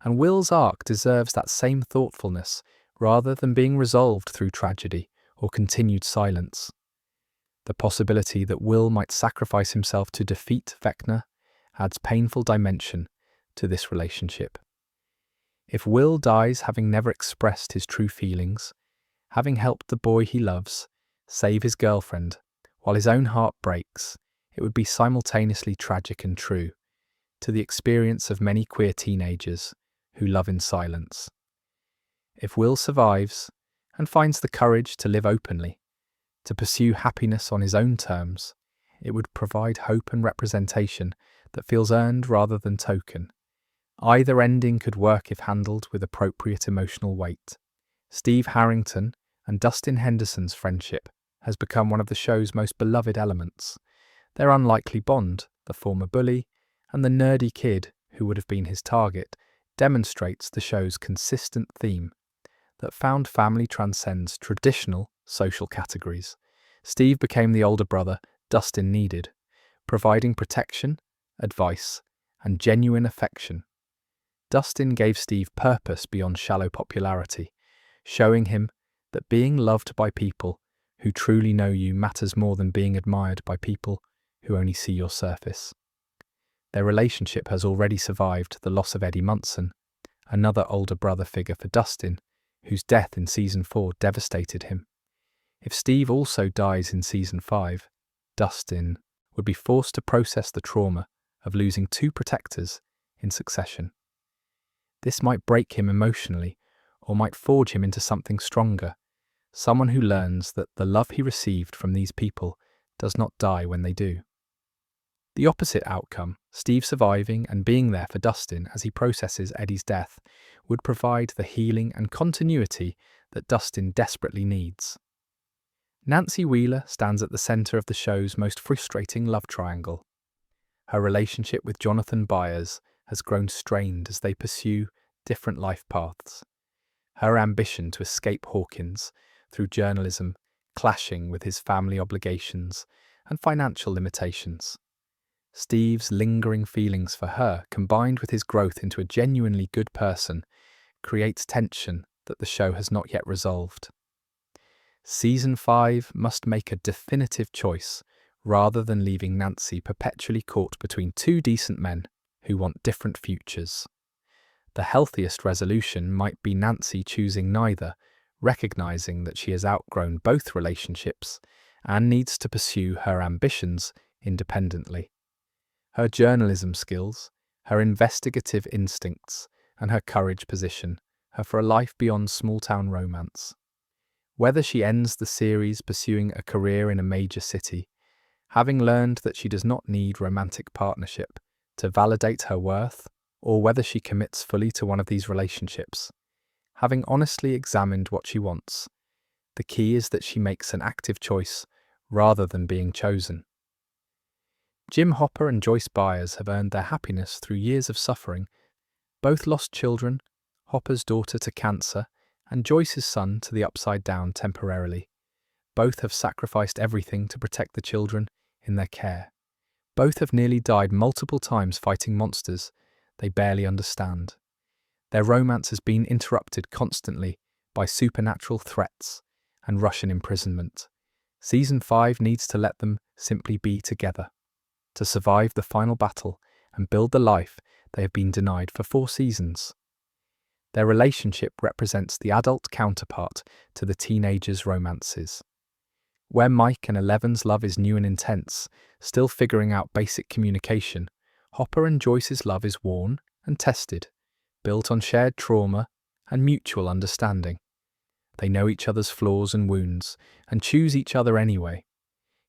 and Will's arc deserves that same thoughtfulness rather than being resolved through tragedy or continued silence. The possibility that Will might sacrifice himself to defeat Vecna adds painful dimension to this relationship. If Will dies having never expressed his true feelings, having helped the boy he loves save his girlfriend while his own heart breaks, it would be simultaneously tragic and true to the experience of many queer teenagers who love in silence. If Will survives and finds the courage to live openly, to pursue happiness on his own terms, it would provide hope and representation that feels earned rather than token. Either ending could work if handled with appropriate emotional weight. Steve Harrington and Dustin Henderson's friendship has become one of the show's most beloved elements. Their unlikely bond, the former bully, and the nerdy kid who would have been his target, demonstrates the show's consistent theme that found family transcends traditional social categories. Steve became the older brother Dustin needed, providing protection, advice, and genuine affection. Dustin gave Steve purpose beyond shallow popularity, showing him that being loved by people who truly know you matters more than being admired by people who only see your surface. Their relationship has already survived the loss of Eddie Munson, another older brother figure for Dustin, whose death in Season 4 devastated him. If Steve also dies in Season 5, Dustin would be forced to process the trauma of losing two protectors in succession. This might break him emotionally, or might forge him into something stronger, someone who learns that the love he received from these people does not die when they do. The opposite outcome, Steve surviving and being there for Dustin as he processes Eddie's death, would provide the healing and continuity that Dustin desperately needs. Nancy Wheeler stands at the centre of the show's most frustrating love triangle. Her relationship with Jonathan Byers has grown strained as they pursue different life paths. Her ambition to escape Hawkins through journalism clashing with his family obligations and financial limitations. Steve's lingering feelings for her, combined with his growth into a genuinely good person, creates tension that the show has not yet resolved. Season 5 must make a definitive choice, rather than leaving Nancy perpetually caught between two decent men who want different futures. The healthiest resolution might be Nancy choosing neither, recognizing that she has outgrown both relationships and needs to pursue her ambitions independently. Her journalism skills, her investigative instincts, and her courage position her for a life beyond small-town romance. Whether she ends the series pursuing a career in a major city, having learned that she does not need romantic partnership to validate her worth, or whether she commits fully to one of these relationships, having honestly examined what she wants, the key is that she makes an active choice rather than being chosen. Jim Hopper and Joyce Byers have earned their happiness through years of suffering. Both lost children, Hopper's daughter to cancer, and Joyce's son to the Upside Down temporarily. Both have sacrificed everything to protect the children in their care. Both have nearly died multiple times fighting monsters they barely understand. Their romance has been interrupted constantly by supernatural threats and Russian imprisonment. Season 5 needs to let them simply be together, to survive the final battle and build the life they have been denied for 4 seasons. Their relationship represents the adult counterpart to the teenagers' romances. Where Mike and Eleven's love is new and intense, still figuring out basic communication, Hopper and Joyce's love is worn and tested, built on shared trauma and mutual understanding. They know each other's flaws and wounds, and choose each other anyway.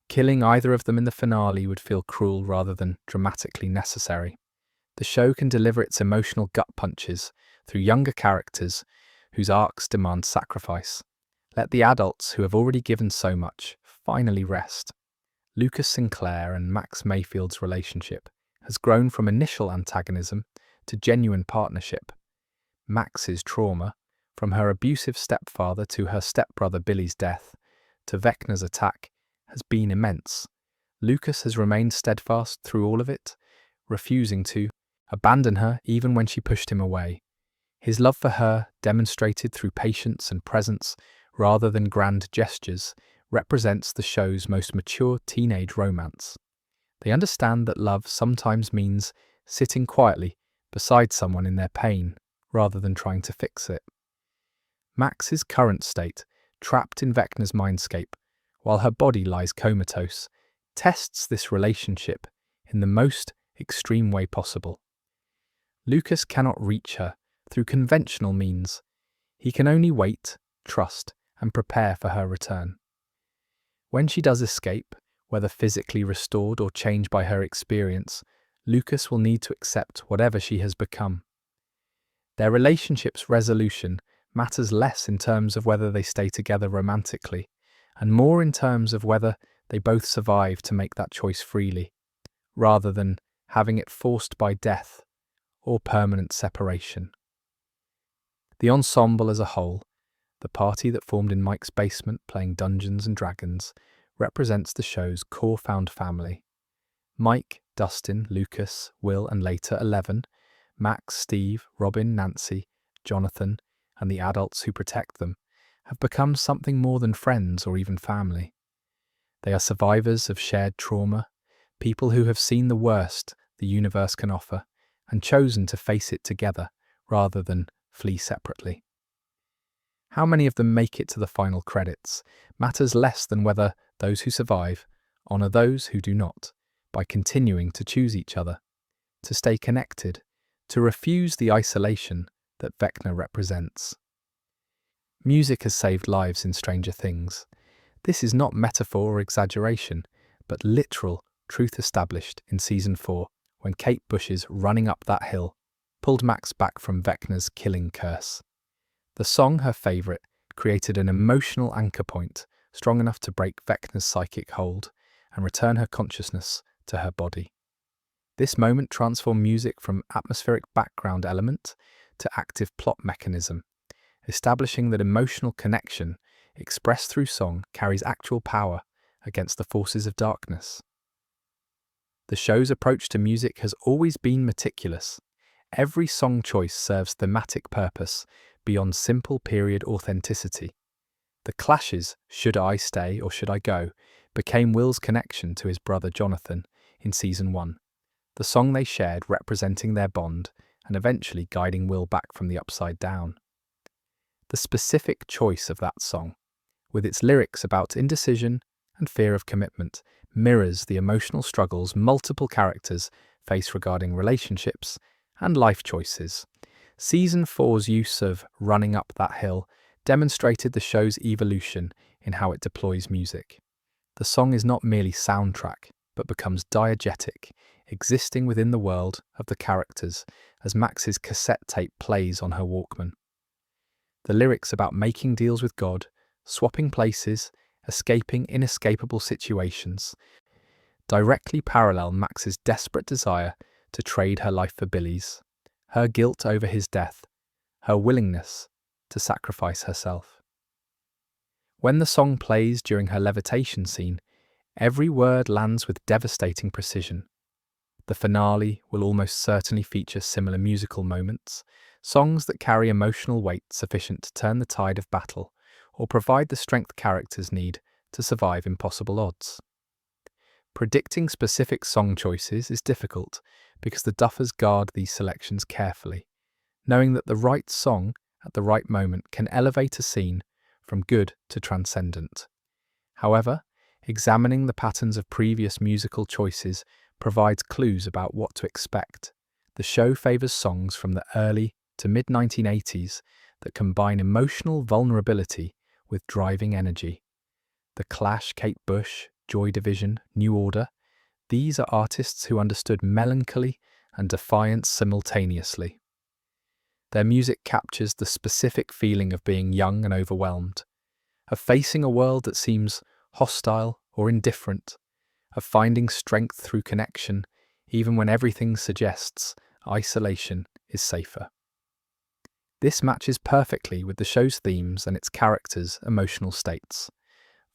Killing either of them in the finale would feel cruel rather than dramatically necessary. The show can deliver its emotional gut punches through younger characters whose arcs demand sacrifice. Let the adults who have already given so much finally rest. Lucas Sinclair and Max Mayfield's relationship has grown from initial antagonism to genuine partnership. Max's trauma, from her abusive stepfather to her stepbrother Billy's death, to Vecna's attack, has been immense. Lucas has remained steadfast through all of it, refusing to abandon her even when she pushed him away. His love for her, demonstrated through patience and presence rather than grand gestures, represents the show's most mature teenage romance. They understand that love sometimes means sitting quietly beside someone in their pain rather than trying to fix it. Max's current state, trapped in Vecna's mindscape, while her body lies comatose, tests this relationship in the most extreme way possible. Lucas cannot reach her through conventional means. He can only wait, trust, and prepare for her return. When she does escape, whether physically restored or changed by her experience, Lucas will need to accept whatever she has become. Their relationship's resolution matters less in terms of whether they stay together romantically, and more in terms of whether they both survive to make that choice freely, rather than having it forced by death or permanent separation. The ensemble as a whole, the party that formed in Mike's basement playing Dungeons and Dragons, represents the show's core found family. Mike, Dustin, Lucas, Will, and later Eleven, Max, Steve, Robin, Nancy, Jonathan, and the adults who protect them, have become something more than friends or even family. They are survivors of shared trauma, people who have seen the worst the universe can offer and chosen to face it together rather than flee separately. How many of them make it to the final credits matters less than whether those who survive honor those who do not, by continuing to choose each other, to stay connected, to refuse the isolation that Vecna represents. Music has saved lives in Stranger Things. This is not metaphor or exaggeration, but literal truth established in Season 4, when Kate Bush's Running Up That Hill pulled Max back from Vecna's killing curse. The song, her favourite, created an emotional anchor point strong enough to break Vecna's psychic hold and return her consciousness to her body. This moment transformed music from atmospheric background element to active plot mechanism, establishing that emotional connection expressed through song carries actual power against the forces of darkness. The show's approach to music has always been meticulous. Every song choice serves thematic purpose beyond simple period authenticity. The Clash's "Should I Stay or Should I Go" became Will's connection to his brother Jonathan in season 1, the song they shared representing their bond and eventually guiding Will back from the upside down. The specific choice of that song, with its lyrics about indecision and fear of commitment, mirrors the emotional struggles multiple characters face regarding relationships and life choices. Season 4's use of "Running Up That Hill" demonstrated the show's evolution in how it deploys music. The song is not merely soundtrack, but becomes diegetic, existing within the world of the characters as Max's cassette tape plays on her Walkman. The lyrics about making deals with God, swapping places, escaping inescapable situations, directly parallel Max's desperate desire to trade her life for Billy's, her guilt over his death, her willingness to sacrifice herself. When the song plays during her levitation scene, every word lands with devastating precision. The finale will almost certainly feature similar musical moments, songs that carry emotional weight sufficient to turn the tide of battle or provide the strength characters need to survive impossible odds. Predicting specific song choices is difficult because the Duffers guard these selections carefully, knowing that the right song at the right moment can elevate a scene from good to transcendent. However, examining the patterns of previous musical choices provides clues about what to expect. The show favours songs from the early to mid-1980s that combine emotional vulnerability with driving energy. The Clash, Kate Bush, Joy Division, New Order, these are artists who understood melancholy and defiance simultaneously. Their music captures the specific feeling of being young and overwhelmed, of facing a world that seems hostile or indifferent, of finding strength through connection, even when everything suggests isolation is safer. This matches perfectly with the show's themes and its characters' emotional states.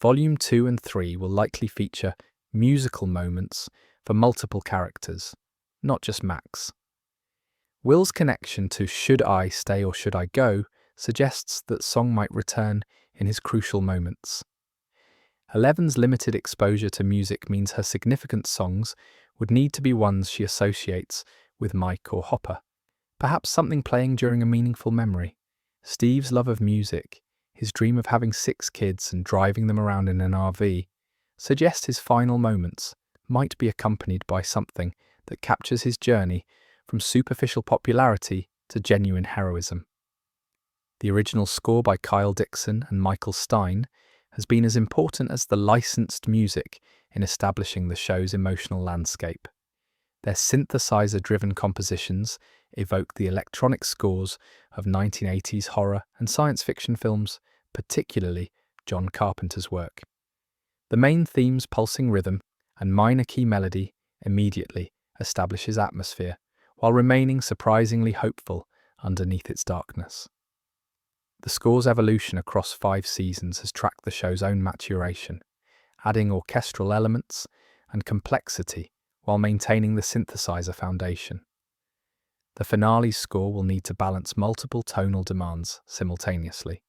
Volume 2 and 3 will likely feature musical moments for multiple characters, not just Max. Will's connection to "Should I Stay or Should I Go" suggests that song might return in his crucial moments. Eleven's limited exposure to music means her significant songs would need to be ones she associates with Mike or Hopper, perhaps something playing during a meaningful memory. Steve's love of music, his dream of having 6 kids and driving them around in an RV, suggest his final moments might be accompanied by something that captures his journey from superficial popularity to genuine heroism. The original score by Kyle Dixon and Michael Stein has been as important as the licensed music in establishing the show's emotional landscape. Their synthesizer-driven compositions evoke the electronic scores of 1980s horror and science fiction films, particularly John Carpenter's work. The main theme's pulsing rhythm and minor key melody immediately establishes atmosphere, while remaining surprisingly hopeful underneath its darkness. The score's evolution across 5 seasons has tracked the show's own maturation, adding orchestral elements and complexity while maintaining the synthesizer foundation. The finale's score will need to balance multiple tonal demands simultaneously.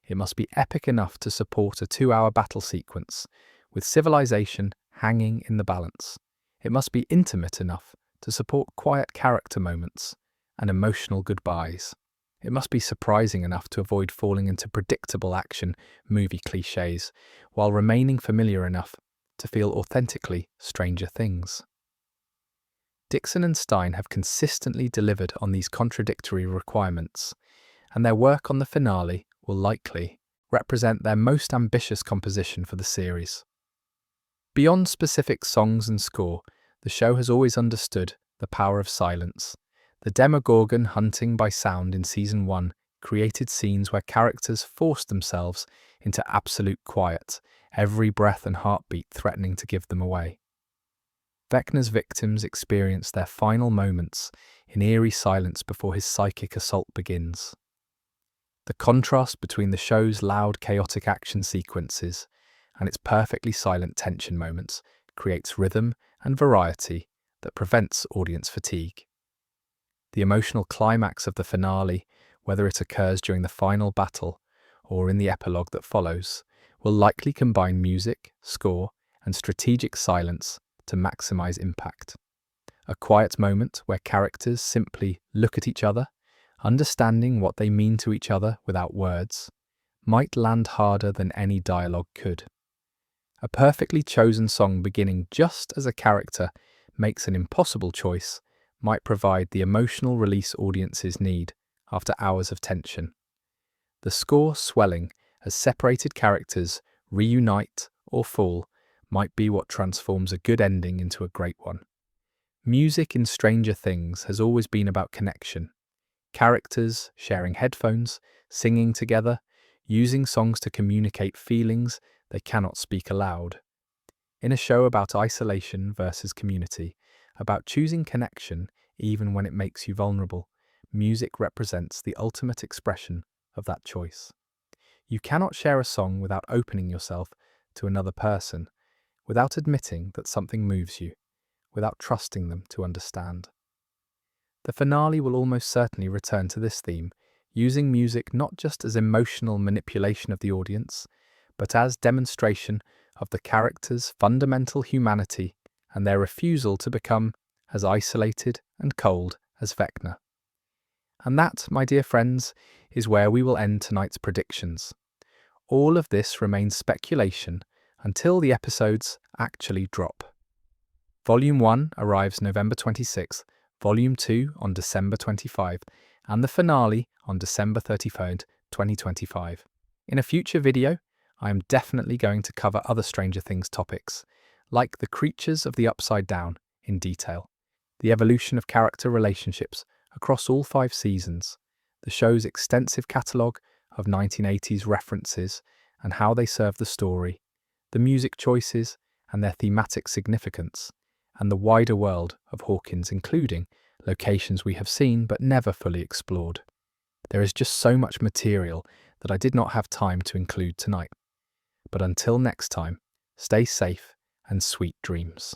It must be epic enough to support a 2-hour battle sequence, with civilization hanging in the balance. It must be intimate enough to support quiet character moments and emotional goodbyes. It must be surprising enough to avoid falling into predictable action movie cliches, while remaining familiar enough to feel authentically Stranger Things. Dixon and Stein have consistently delivered on these contradictory requirements, and their work on the finale will likely represent their most ambitious composition for the series. Beyond specific songs and score, the show has always understood the power of silence. The Demogorgon hunting by sound in Season 1 created scenes where characters forced themselves into absolute quiet, every breath and heartbeat threatening to give them away. Vecna's victims experience their final moments in eerie silence before his psychic assault begins. The contrast between the show's loud, chaotic action sequences and its perfectly silent tension moments creates rhythm and variety that prevents audience fatigue. The emotional climax of the finale, whether it occurs during the final battle or in the epilogue that follows, will likely combine music, score, and strategic silence to maximize impact. A quiet moment where characters simply look at each other, understanding what they mean to each other without words, might land harder than any dialogue could. A perfectly chosen song beginning just as a character makes an impossible choice might provide the emotional release audiences need after hours of tension. The score swelling as separated characters reunite or fall might be what transforms a good ending into a great one. Music in Stranger Things has always been about connection. Characters sharing headphones, singing together, using songs to communicate feelings they cannot speak aloud. In a show about isolation versus community, about choosing connection even when it makes you vulnerable, music represents the ultimate expression of that choice. You cannot share a song without opening yourself to another person, without admitting that something moves you, without trusting them to understand. The finale will almost certainly return to this theme, using music not just as emotional manipulation of the audience, but as demonstration of the characters' fundamental humanity and their refusal to become as isolated and cold as Vecna. And that, my dear friends, is where we will end tonight's predictions. All of this remains speculation until the episodes actually drop. Volume 1 arrives November 26th, Volume 2 on December 25, and the finale on December 31st, 2025. In a future video, I am definitely going to cover other Stranger Things topics, like the creatures of the Upside Down, in detail, the evolution of character relationships across all 5 seasons, the show's extensive catalogue of 1980s references and how they serve the story, the music choices and their thematic significance, and the wider world of Hawkins, including locations we have seen but never fully explored. There is just so much material that I did not have time to include tonight. But until next time, stay safe and sweet dreams.